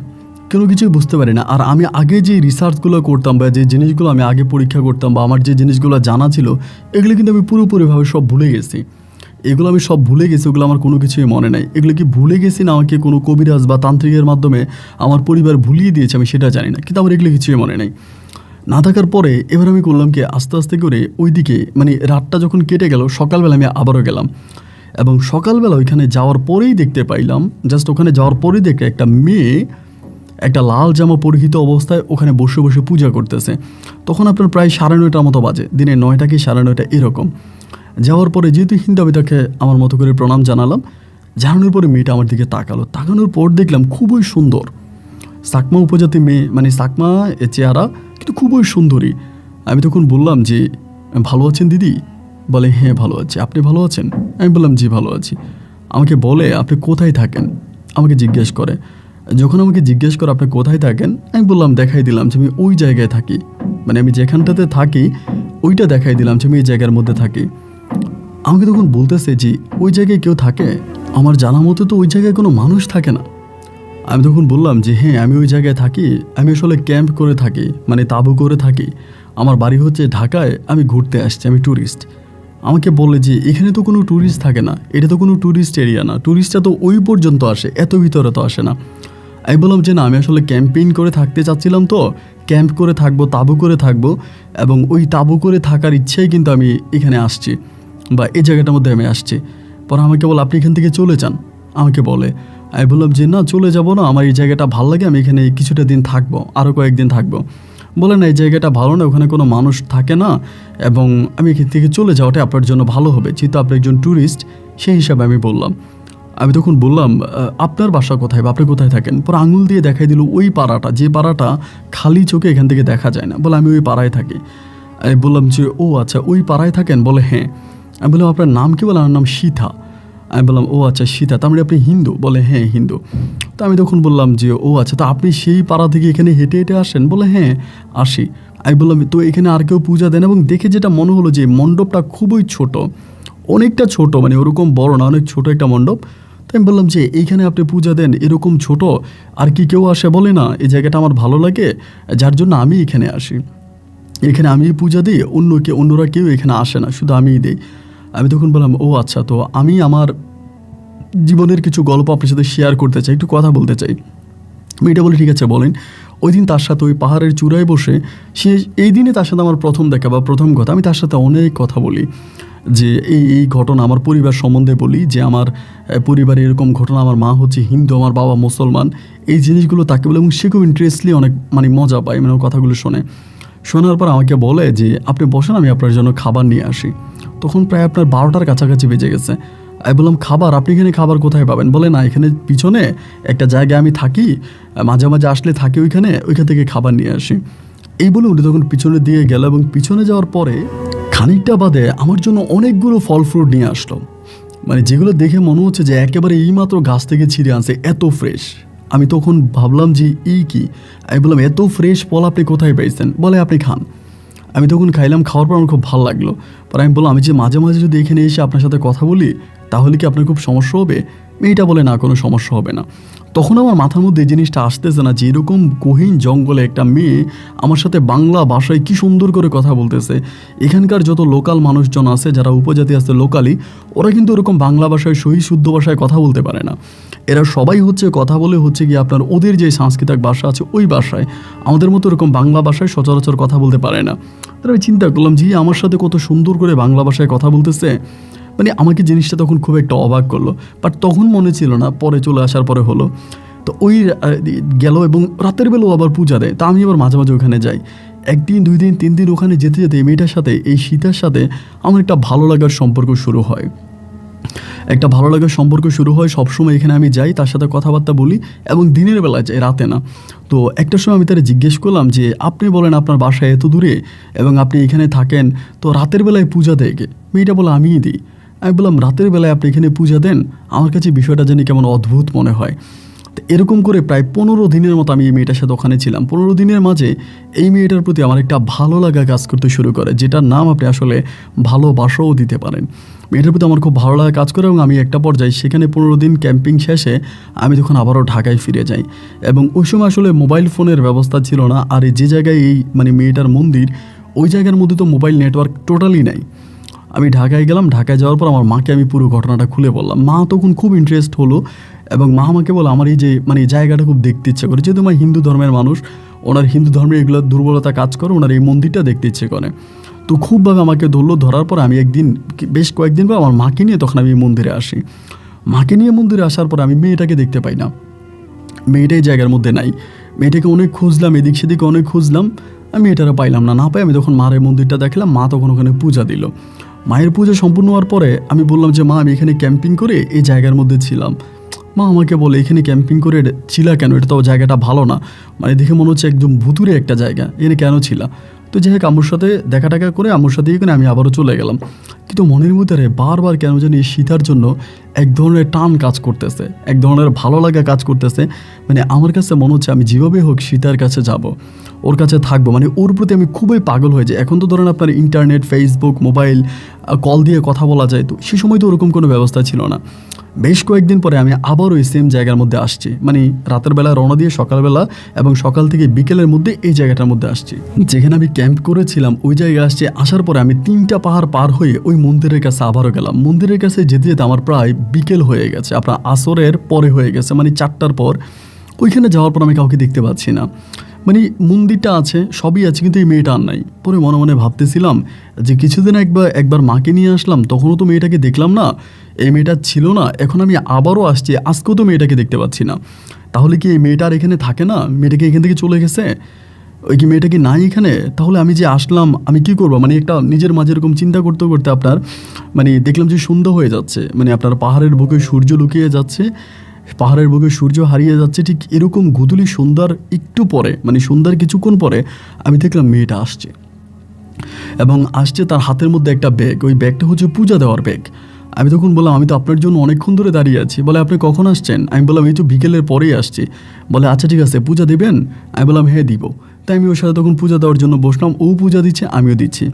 কোনো কিছুই বুঝতে পারি না। আর আমি আগে যে রিসার্চগুলো করতাম বা যে জিনিসগুলো আমি আগে পরীক্ষা করতাম বা আমার যে জিনিসগুলো জানা ছিল, এগুলো কিন্তু আমি পুরোপুরিভাবে সব ভুলে গেছি। ওগুলো আমার কোনো কিছুই মনে নাই। এগুলো কি ভুলে গেছি না আমাকে কোনো কবিরাজ বা তান্ত্রিকের মাধ্যমে আমার পরিবার ভুলিয়ে দিয়েছে, আমি সেটা জানি না, কিন্তু আমার এগুলো কিছুই মনে নাই। না থাকার পরে এবার আমি করলাম কি, আস্তে আস্তে করে ওইদিকে মানে রাতটা যখন কেটে গেল, সকালবেলা আমি আবারও গেলাম এবং সকালবেলা ওইখানে যাওয়ার পরেই দেখতে পাইলাম, ওখানে যাওয়ার পরেই দেখে একটা মেয়ে একটা লাল জামা পরিহিত অবস্থায় ওখানে বসে বসে পূজা করতেছে। তখন আপনার প্রায় 9:30টার মতো বাজে, দিনে 9টা কি 9:30 এরকম। যাওয়ার পরে যেহেতু হিন্দু, আমি তাকে আমার মতো করে প্রণাম জানানোর পরে মেয়েটা আমার দিকে তাকানোর পর দেখলাম খুবই সুন্দর চাকমা উপজাতি মেয়ে, মানে চাকমা চেহারা, কিন্তু খুবই সুন্দরী। আমি তখন বললাম যে ভালো আছেন দিদি? বলে হ্যাঁ ভালো আছি, আপনি ভালো আছেন? আমি বললাম জি ভালো আছি। আমাকে বলে আপনি কোথায় থাকেন, আমাকে জিজ্ঞেস করে। যখন আমাকে জিজ্ঞেস করে আপনি কোথায় থাকেন, আমি বললাম, দেখাই দিলাম যে আমি ওই জায়গায় থাকি, মানে আমি যেখানটাতে থাকি ওইটা দেখাই দিলাম যে আমি এই জায়গার মধ্যে থাকি। আমাকে তখন বলতেছে যে ওই জায়গায় কেউ থাকে? আমার জানা মতো তো ওই জায়গায় কোনো মানুষ থাকে না। আমি তখন বললাম যে হ্যাঁ আমি ওই জায়গায় থাকি, আমি আসলে ক্যাম্প করে থাকি, মানে তাঁবু করে থাকি। আমার বাড়ি হচ্ছে ঢাকায়, আমি ঘুরতে আসছি, আমি ট্যুরিস্ট। আমাকে বললে যে এখানে তো কোনো ট্যুরিস্ট থাকে না, এটা তো কোনো ট্যুরিস্ট এরিয়া না, ট্যুরিস্টরা তো ওই পর্যন্ত আসে, এত ভিতরে তো আসে না। আমি বললাম যে না, আমি আসলে ক্যাম্পেইন করে থাকতে চাচ্ছিলাম, তো ক্যাম্প করে থাকবো, তাঁবু করে থাকবো এবং ওই তাঁবু করে থাকার ইচ্ছেই কিন্তু আমি এখানে আসছি বা এই জায়গাটার মধ্যে আমি আসছি। পরে আমাকে বলে আপনি এখান থেকে চলে যান, আমাকে বলে। আমি বললাম যে না চলে যাব না, আমার এই জায়গাটা ভালো লাগে, আমি এখানে কিছুটা দিন থাকবো, আরও কয়েকদিন থাকবো। বলে না এই জায়গাটা ভালো না, ওখানে কোনো মানুষ থাকে না এবং আমি এখান থেকে চলে যাওয়াটা আপনার জন্য ভালো হবে, যেহেতু আপনি একজন ট্যুরিস্ট, সেই হিসাবে আমি বললাম। আমি তখন বললাম আপনার বাসা কোথায় বা আপনি কোথায় থাকেন? পরে আঙুল দিয়ে দেখাই দিল ওই পাড়াটা, যে পাড়াটা খালি চোখে এখান থেকে দেখা যায় না। বলে আমি ওই পাড়ায় থাকি। আমি বললাম যে ও আচ্ছা ওই পাড়ায় থাকেন? বলে হ্যাঁ। আমি বললাম আপনার নাম কি? বলে আমার নাম সীতা। আমি বললাম ও আচ্ছা সীতা, তার মানে আপনি হিন্দু? বলে হ্যাঁ হিন্দু। তো আমি তখন বললাম যে ও আচ্ছা, তো আপনি সেই পাড়া থেকে এখানে হেঁটে হেঁটে আসেন? বলে হ্যাঁ আসি। আমি বললাম তো এখানে আর কেউ পূজা দেন, এবং দেখে যেটা মনে হলো যে মণ্ডপটা খুবই ছোট, অনেকটা ছোট, মানে ওরকম বড় না, অনেক ছোট একটা মণ্ডপ। তো আমি বললাম যে এইখানে আপনি পূজা দেন, এরকম ছোট আর কি কেউ আসে বলে না? এই জায়গাটা আমার ভালো লাগে, যার জন্য আমি এখানে আসি, এখানে আমি পূজা দিই, অন্যরা কেউ এখানে আসে না, শুধু আমিই দিই। আমি তখন বললাম ও আচ্ছা, তো আমি আমার জীবনের কিছু গল্প আপনার সাথে শেয়ার করতে চাই, একটু কথা বলতে চাই। মেয়েটা বলে ঠিক আছে বলেন। ওই দিন তার সাথে ওই পাহাড়ের চূড়ায় বসে এই দিনে তার সাথে আমার প্রথম দেখা বা প্রথম কথা, আমি তার সাথে অনেক কথা বলি যে এই ঘটনা আমার পরিবার সম্বন্ধে বলি, যে আমার পরিবারে এরকম ঘটনা, আমার মা হচ্ছে হিন্দু, আমার বাবা মুসলমান, এই জিনিসগুলো তাকে বলে, এবং সে খুব ইন্টারেস্টলি অনেক মানে মজা পায় মানে ওর কথাগুলো শোনার পর আমাকে বলে যে আপনি বসেন, আমি আপনার জন্য খাবার নিয়ে আসি। তখন প্রায় আপনার 12টার কাছাকাছি বেজে গেছে। আমি বললাম খাবার, আপনি এখানে খাবার কোথায় পাবেন? বলে না, এখানে পিছনে একটা জায়গায় আমি থাকি, মাঝে মাঝে আসলে থাকি ওইখান থেকে খাবার নিয়ে আসি। এই বলে উনি তখন পিছনে দিয়ে গেল, এবং পিছনে যাওয়ার পরে খানিকটা বাদে আমার জন্য অনেকগুলো ফল ফ্রুট নিয়ে আসলো, মানে যেগুলো দেখে মনে হচ্ছে যে একেবারে এইমাত্র গাছ থেকে ছিঁড়ে আনছে, এত ফ্রেশ। আমি তখন ভাবলাম যে এই কি, আমি বললাম এত ফ্রেশ ফল আপনি কোথায় পাইছেন? বলে আপনি খান। আমি তখন খাইলাম, খাওয়ার পর আমার খুব ভালো লাগলো। পর আমি বললাম আমি যে মাঝে মাঝে যদি এখানে এসে আপনার সাথে কথা বলি তাহলে কি আপনার খুব সমস্যা হবে? মেয়েটা বলে না, কোনো সমস্যা হবে না। তখন আমার মাথার মধ্যে এই জিনিসটা আসতেছে না যে এরকম গহীন জঙ্গলে একটা মেয়ে আমার সাথে বাংলা ভাষায় কি সুন্দর করে কথা বলতেছে। এখানকার যত লোকাল মানুষজন আছে, যারা উপজাতি আছে লোকালি, ওরা কিন্তু ওরকম বাংলা ভাষায় সহি শুদ্ধ ভাষায় কথা বলতে পারে না। এরা সবাই হচ্ছে কথা বলে হচ্ছে কি আপনার ওদের যে সাংস্কৃতিক ভাষা আছে ওই ভাষায়, আমাদের মতো এরকম বাংলা ভাষায় সচরাচর কথা বলতে পারে না। তাহলে আমি চিন্তা করলাম যে আমার সাথে কত সুন্দর করে বাংলা ভাষায় কথা বলতেছে, মানে আমাকে জিনিসটা তখন খুব একটা অবাক করলো। বাট তখন মনে ছিল না, পরে চলে আসার পরে হলো। তো ওই গেল, এবং রাতের বেলাও আবার পূজা দেয়, তা আমি আবার মাঝে মাঝে ওখানে যাই। একদিন 2 দিন 3 দিন ওখানে যেতে যেতে এই মেয়েটার সাথে, এই সীতার সাথে আমার একটা ভালো লাগার সম্পর্ক শুরু হয়। সবসময় এখানে আমি যাই, তার সাথে কথাবার্তা বলি, এবং দিনের বেলায় যাই, রাতে না। তো একটা সময় আমি তারা জিজ্ঞেস করলাম যে আপনি বলেন আপনার বাসায় এত দূরে এবং আপনি এখানে থাকেন, তো রাতের বেলায় পূজা দেয় কে? মেয়েটা বলে আমিই দিই। আমি বললাম রাতের বেলায় আপনি এখানে পূজা দেন? আমার কাছে বিষয়টা জানি কেমন অদ্ভুত মনে হয়। তো এরকম করে প্রায় 15 দিনের মতো আমি এই মেয়েটার সাথে ওখানে ছিলাম। 15 দিনের মাঝে এই মেয়েটার প্রতি আমার একটা ভালো লাগা কাজ করতে শুরু করে, যেটার নাম আপনি আসলে ভালোবাসাও দিতে পারেন। মেয়েটার প্রতি আমার খুব ভালো লাগা কাজ করে, এবং আমি একটা পর্যায়ে সেখানে 15 দিন ক্যাম্পিং শেষে আমি তখন আবারও ঢাকায় ফিরে যাই। এবং ওই সময় আসলে মোবাইল ফোনের ব্যবস্থা ছিল না, আর যে জায়গায় এই মানে মেয়েটার মন্দির, ওই জায়গার মধ্যে তো মোবাইল নেটওয়ার্ক টোটালি নাই। আমি ঢাকায় গেলাম, ঢাকায় যাওয়ার পর আমার মাকে আমি পুরো ঘটনাটা খুলে বললাম। মা তখন খুব ইন্টারেস্ট হলো, এবং মা আমাকে বলে আমার এই যে মানে জায়গাটা খুব দেখতে ইচ্ছে করে, যেহেতু আমার হিন্দু ধর্মের মানুষ, ওনার হিন্দু ধর্মের এগুলো দুর্বলতা কাজ করে, ওনার এই মন্দিরটা দেখতে ইচ্ছে করে। তো খুবভাবে আমাকে ধরলো, ধরার পর আমি বেশ কয়েকদিন পর আমার মাকে নিয়ে তখন আমি মন্দিরে আসি। মাকে নিয়ে মন্দিরে আসার পর আমি মেয়েটাকে দেখতে পাই না, মেয়েটাই জায়গার মধ্যে নাই। মেয়েটাকে অনেক খুঁজলাম, এদিক সেদিকে অনেক খুঁজলাম, আমি মেয়েটারা পাইলাম না। পাই আমি তখন মায়ের মন্দিরটা দেখলাম, মা তখন ওখানে পূজা দিল। মায়ের পূজা সম্পূর্ণ হওয়ার পরে আমি বললাম যে মা আমি এখানে ক্যাম্পিং করে এই জায়গার মধ্যে ছিলাম। মা আমাকে বলে এখানে ক্যাম্পিং করে ছিলা কেন? এটা তো জায়গাটা ভালো না, মানে দেখে মনে হচ্ছে একদম ভুতুরে একটা জায়গা, এখানে কেন ছিলা? তো যাই হোক আম্মুর সাথে দেখা টাকা করে আম্মুর সাথে এখানে আমি আবারও চলে গেলাম। কিন্তু মনের ভিতরে বারবার কেন জানি সীতার জন্য এক ধরনের টান কাজ করতেছে, এক ধরনের ভালো লাগা কাজ করতেছে। মানে আমার কাছে মনে হচ্ছে আমি যেভাবে হোক সীতার কাছে যাব, ওর কাছে থাকবো, মানে ওর প্রতি আমি খুবই পাগল হয়ে যাই। এখন তো ধরেন আপনার ইন্টারনেট, ফেসবুক, মোবাইল, কল দিয়ে কথা বলা যায়, তো সে সময় তো ওরকম কোনো ব্যবস্থা ছিল না। বেশ কয়েকদিন পরে আমি আবার ওই সেম জায়গার মধ্যে আসছি, মানে রাতের বেলা রওনা দিয়ে সকালবেলা এবং সকাল থেকে বিকেলের মধ্যে এই জায়গাটার মধ্যে আসছি, যেখানে আমি ক্যাম্প করেছিলাম ওই জায়গায় আসছি। আসার পরে আমি 3টা পাহাড় পার হয়ে ওই মন্দিরের কাছে আবারও গেলাম। মন্দিরের কাছে যেতে যেতে আমার প্রায় বিকেল হয়ে গেছে, আপনার আসরের পরে হয়ে গেছে, মানে 4টার পর। ওইখানে যাওয়ার পর আমি কাউকে দেখতে পাচ্ছি না, মানে মন্দিরটা আছে, সবই আছে, কিন্তু এই মেয়েটা আর নাই। পরে মনে মনে ভাবতেছিলাম যে কিছুদিন একবার মাকে নিয়ে আসলাম, তখনও তো মেয়েটাকে দেখলাম না, এই মেয়েটা ছিল না। এখন আমি আবারও আসছি, আজকেও তো মেয়েটাকে দেখতে পাচ্ছি না। তাহলে কি এই মেয়েটা আর এখানে থাকে না? মেয়েটাকে এখান থেকে চলে গেছে? ওই কি মেয়েটা কি নাই এখানে? তাহলে আমি যে আসলাম আমি কি করবো? মানে একটা নিজের মাঝে এরকম চিন্তা করতে করতে আপনার মানে দেখলাম যে সন্ধ্যা হয়ে যাচ্ছে, মানে আপনার পাহাড়ের বুকে সূর্য লুকিয়ে যাচ্ছে, পাহাড়ের বুকে সূর্য হারিয়ে যাচ্ছে। ঠিক এরকম গোধূলি সন্ধ্যার একটু পরে, মানে সন্ধ্যার কিছুক্ষণ পরে আমি দেখলাম মেয়েটা আসছে, এবং আসছে তার হাতের মধ্যে একটা ব্যাগ। ওই ব্যাগটা হচ্ছে পূজা দেওয়ার ব্যাগ। আমি তখন বললাম আমি তো আপনার জন্য অনেকক্ষণ ধরে দাঁড়িয়ে আছি। বলে আপনি কখন আসছেন? আমি বললাম এই তো বিকেলের পরেই আসছি। বলে আচ্ছা ঠিক আছে, পূজা দেবেন? আমি বললাম হ্যাঁ দিব। তাই আমি ওর সাথে তখন পূজা দেওয়ার জন্য বসলাম। ও পূজা দিচ্ছে, আমিও দিচ্ছি।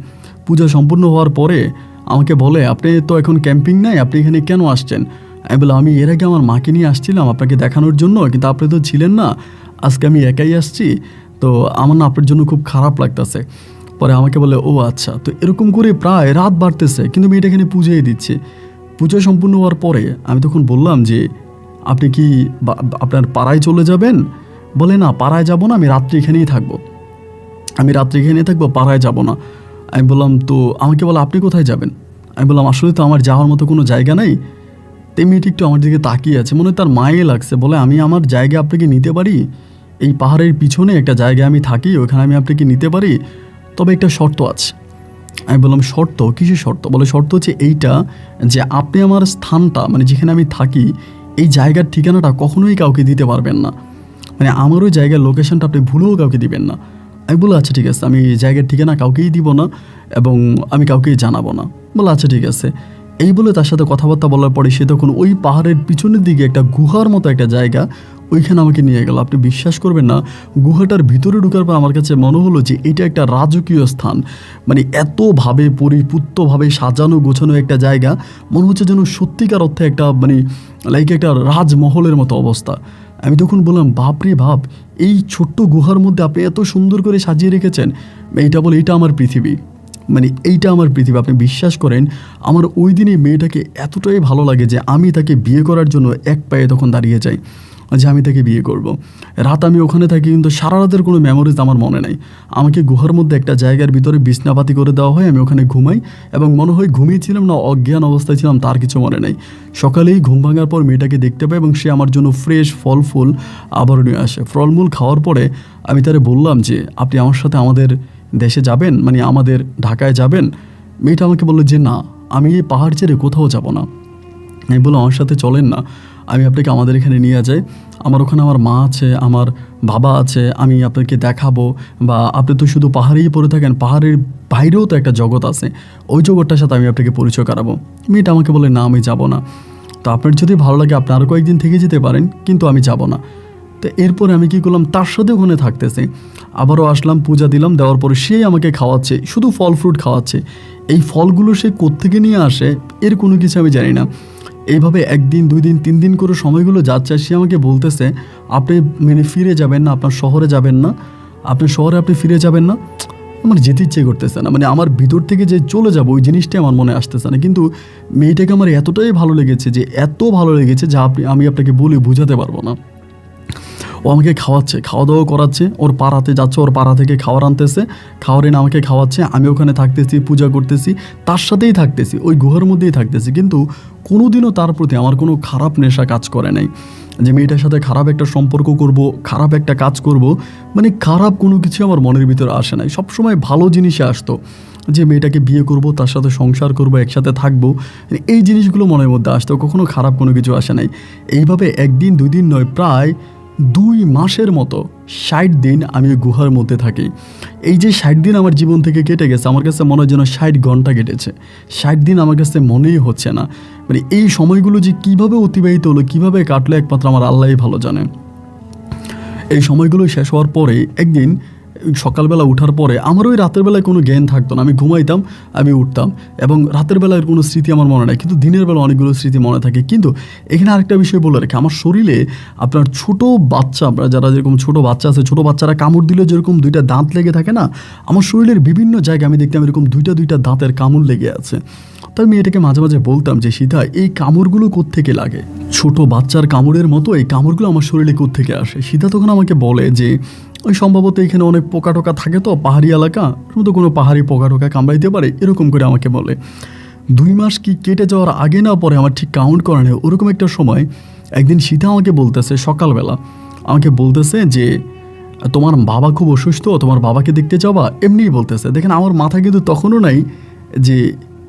পূজা সম্পূর্ণ হওয়ার পরে আমাকে বলে, আপনি তো এখন ক্যাম্পিং নাই, আপনি এখানে কেন আসছেন? আমি বললাম, আমি এর আগে আমার মাকে নিয়ে আসছিলাম আপনাকে দেখানোর জন্য, কিন্তু আপনি তো ছিলেন না, আজকে আমি একাই আসছি, তো আমার না আপনার জন্য খুব খারাপ লাগতেছে। পরে আমাকে বলে, ও আচ্ছা। তো এরকম করে প্রায় রাত বাড়তেছে, কিন্তু মেয়েটা এখানে পূজাই দিচ্ছে। পূজা সম্পূর্ণ হওয়ার পরে আমি তখন বললাম যে, আপনি কি আপনার পাড়ায় চলে যাবেন? বলে, না পাড়ায় যাব না, আমি রাত্রি এখানেই থাকবো, আমি রাত্রি এখানেই থাকবো, পাড়ায় যাব না। আমি বললাম, তো আমাকে বলে, আপনি কোথায় যাবেন? আমি বললাম, আসলে তো আমার যাওয়ার মতো কোনো জায়গা নেই। তো মেয়েটি একটু আমার দিকে তাকিয়ে আছে, মনে হয় তার মায়ে লাগছে। বলে, আমি আমার জায়গা আপনাকে নিতে পারি, এই পাহাড়ের পিছনে একটা জায়গায় আমি থাকি, ওখানে আমি আপনাকে নিতে পারি, তবে একটা শর্ত আছে। আমি বললাম, শর্ত? কিসের শর্ত? বলে, শর্ত হচ্ছে এইটা যে আপনি আমার স্থানটা, মানে যেখানে আমি থাকি, এই জায়গার ঠিকানাটা কখনোই কাউকে দিতে পারবেন না, মানে আমার ওই জায়গার লোকেশনটা আপনি ভুলেও কাউকে দিবেন না। আমি বললাম, আচ্ছা ঠিক আছে, আমি এই জায়গার ঠিকানা কাউকেই দিব না এবং আমি কাউকেই জানাবো না। বলে, আচ্ছা ঠিক আছে। এই বলে তার সাথে কথাবার্তা বলার পরে সে তখন ওই পাহাড়ের পিছনের দিকে একটা গুহার মতো একটা জায়গা, ওইখানে আমাকে নিয়ে গেল। আপনি বিশ্বাস করবেন না, গুহাটার ভিতরে ঢোকার পর আমার কাছে মনে হলো যে এটা একটা রাজকীয় স্থান, মানে এতভাবে পরিপুত্তভাবে সাজানো গোছানো একটা জায়গা, মনে হচ্ছে যেন সত্যিকার অর্থে একটা মানে লাইক একটা রাজমহলের মতো অবস্থা। আমি তখন বললাম, বাপ রে বাপ, এই ছোট্ট গুহার মধ্যে আপনি এত সুন্দর করে সাজিয়ে রেখেছেন। এইটা বলে, এটা আমার পৃথিবী, মানে এইটা আমার পৃথিবী। আপনি বিশ্বাস করেন, আমার ওই দিনই মেয়েটাকে এতটাই ভালো লাগে যে আমি তাকে বিয়ে করার জন্য এক পায়ে তখন দাঁড়িয়ে যাই যে আমি তাকে বিয়ে করব। রাত আমি ওখানে থাকি, কিন্তু সারা রাতের কোনো মেমোরিজ আমার মনে নাই। আমাকে গুহার মধ্যে একটা জায়গার ভিতরে বিছনাপাতি করে দেওয়া হয়, আমি ওখানে ঘুমাই এবং মনে হয় ঘুমিয়েছিলাম না অজ্ঞান অবস্থায় ছিলাম তার কিছু মনে নেই। সকালেই ঘুম ভাঙার পর মেয়েটাকে দেখতে পাই এবং সে আমার জন্য ফ্রেশ ফল ফুল আবার নিয়ে আসে। ফলমূল খাওয়ার পরে আমি তারে বললাম যে, আপনি আমার সাথে আমাদের দেশে যাবেন, মানে আমাদের ঢাকায় যাবেন? মেয়েটা আমাকে বললো যে, না, আমি এই পাহাড় ছেড়ে কোথাও যাব না। আমি বললাম, আমার সাথে চলেন না, আমি আপনাকে আমাদের এখানে নিয়ে যাই, আমার ওখানে আমার মা আছে, আমার বাবা আছে, আমি আপনাকে দেখাবো, বা আপনি তো শুধু পাহাড়েই পড়ে থাকেন, পাহাড়ের বাইরেও তো একটা জগৎ আছে, ওই জগৎটার সাথে আমি আপনাকে পরিচয় করাবো। মেয়েটা আমাকে বলে, না আমি যাব না। তো আপনার যদি ভালো লাগে আপনি আরও কয়েকদিন থেকে যেতে পারেন, কিন্তু আমি যাব না। তো এরপরে আমি কী করলাম, তার সাথে ওখানে থাকতেছে। আবারও আসলাম, পূজা দিলাম, দেওয়ার পরে সেই আমাকে খাওয়াচ্ছে, শুধু ফল ফ্রুট খাওয়াচ্ছে। এই ফলগুলো সে কোত্থেকে নিয়ে আসে এর কোনো কিছু আমি জানি না। এইভাবে 1 দিন 2 দিন 3 দিন করে সময়গুলো যাচ্ছে। সে আমাকে বলতেছে, আপনি মানে ফিরে যাবেন না, আপনার শহরে যাবেন না, আপনার শহরে আপনি ফিরে যাবেন না। আমার যেতে ইচ্ছে করতেছে না, মানে আমার ভিতর থেকে যে চলে যাবো ওই জিনিসটাই আমার মনে আসতেছে না। কিন্তু মেয়েটাকে আমার এতটাই ভালো লেগেছে, যে এত ভালো লেগেছে যা আমি আপনাকে বলে বোঝাতে পারবো না। ও আমাকে খাওয়াচ্ছে, খাওয়া দাওয়া করাচ্ছে, ওর পাড়াতে যাচ্ছে, ওর পাড়া থেকে খাবার আনতেছে, খাওয়ার এনে আমাকে খাওয়াচ্ছে, আমি ওখানে থাকতেছি, পূজা করতেছি, তার সাথেই থাকতেছি, ওই গুহার মধ্যেই থাকতেছি। কিন্তু কোনো দিনও তার প্রতি আমার কোনো খারাপ নেশা কাজ করে নাই, যে মেয়েটার সাথে খারাপ একটা সম্পর্ক করব, খারাপ একটা কাজ করব, মানে খারাপ কোনো কিছু আমার মনের ভিতরে আসে নাই। সবসময় ভালো জিনিসে আসতো, যে মেয়েটাকে বিয়ে করব, তার সাথে সংসার করব, একসাথে থাকবো, এই জিনিসগুলো মনের মধ্যে আসতো, কখনো খারাপ কোনো কিছু আসে নাই। এইভাবে 1 দিন 2 দিন নয়, প্রায় 2 মাসের মতো 60 দিন আমি ওই গুহার মধ্যে থাকি। এই যে 60 দিন আমার জীবন থেকে কেটে গেছে, আমার কাছে মনে হয় যেন 60 ঘন্টা কেটেছে। 60 দিন আমার কাছে মনেই হচ্ছে না, মানে এই সময়গুলো যে কীভাবে অতিবাহিত হলো, কীভাবে কাটলো, একমাত্র আমার আল্লাহই ভালো জানে। এই সময়গুলো শেষ হওয়ার পরে একদিন সকালবেলা উঠার পরে আমার ওই রাতের বেলায় কোনো জ্ঞান থাকতো না, আমি ঘুমাইতাম, আমি উঠতাম, এবং রাতের বেলায় কোনো স্মৃতি আমার মনে নাই, কিন্তু দিনের বেলা অনেকগুলো স্মৃতি মনে থাকে। কিন্তু এখানে আরেকটা বিষয় বলে রাখি, আমার শরীরে আপনার ছোট বাচ্চা, আপনার যারা যেরকম ছোট বাচ্চা আছে, ছোট বাচ্চারা কামড় দিলে যেরকম 2টা দাঁত লেগে থাকে না, আমার শরীরের বিভিন্ন জায়গায় আমি দেখতাম এরকম 2টা দাঁতের কামড় লেগে আছে। তাই আমি এটাকে মাঝে মাঝে বলতাম যে, সীতা, এই কামড়গুলো কোত্থেকে লাগে? ছোট বাচ্চার কামড়ের মতো এই কামড়গুলো আমার শরীরে কোত্থেকে আসে? সীতা তখন আমাকে বলে যে, ওই সম্ভবত এখানে অনেক পোকা টোকা থাকে, তো পাহাড়ি এলাকা, শুধু কোনো পাহাড়ি পোকা টোকা কামড়াইতে পারে, এরকম করে আমাকে বলে। 2 মাস কি কেটে যাওয়ার আগে না পরে আমার ঠিক কাউন্ট করা নেই, ওরকম একটা সময় একদিন সীতা আমাকে বলতেছে, সকালবেলা আমাকে বলতেছে যে, তোমার বাবা খুব অসুস্থ, তোমার বাবাকে দেখতে যাবা, এমনিই বলতেছে। দেখেন আমার মাথা কিন্তু তখনও নাই যে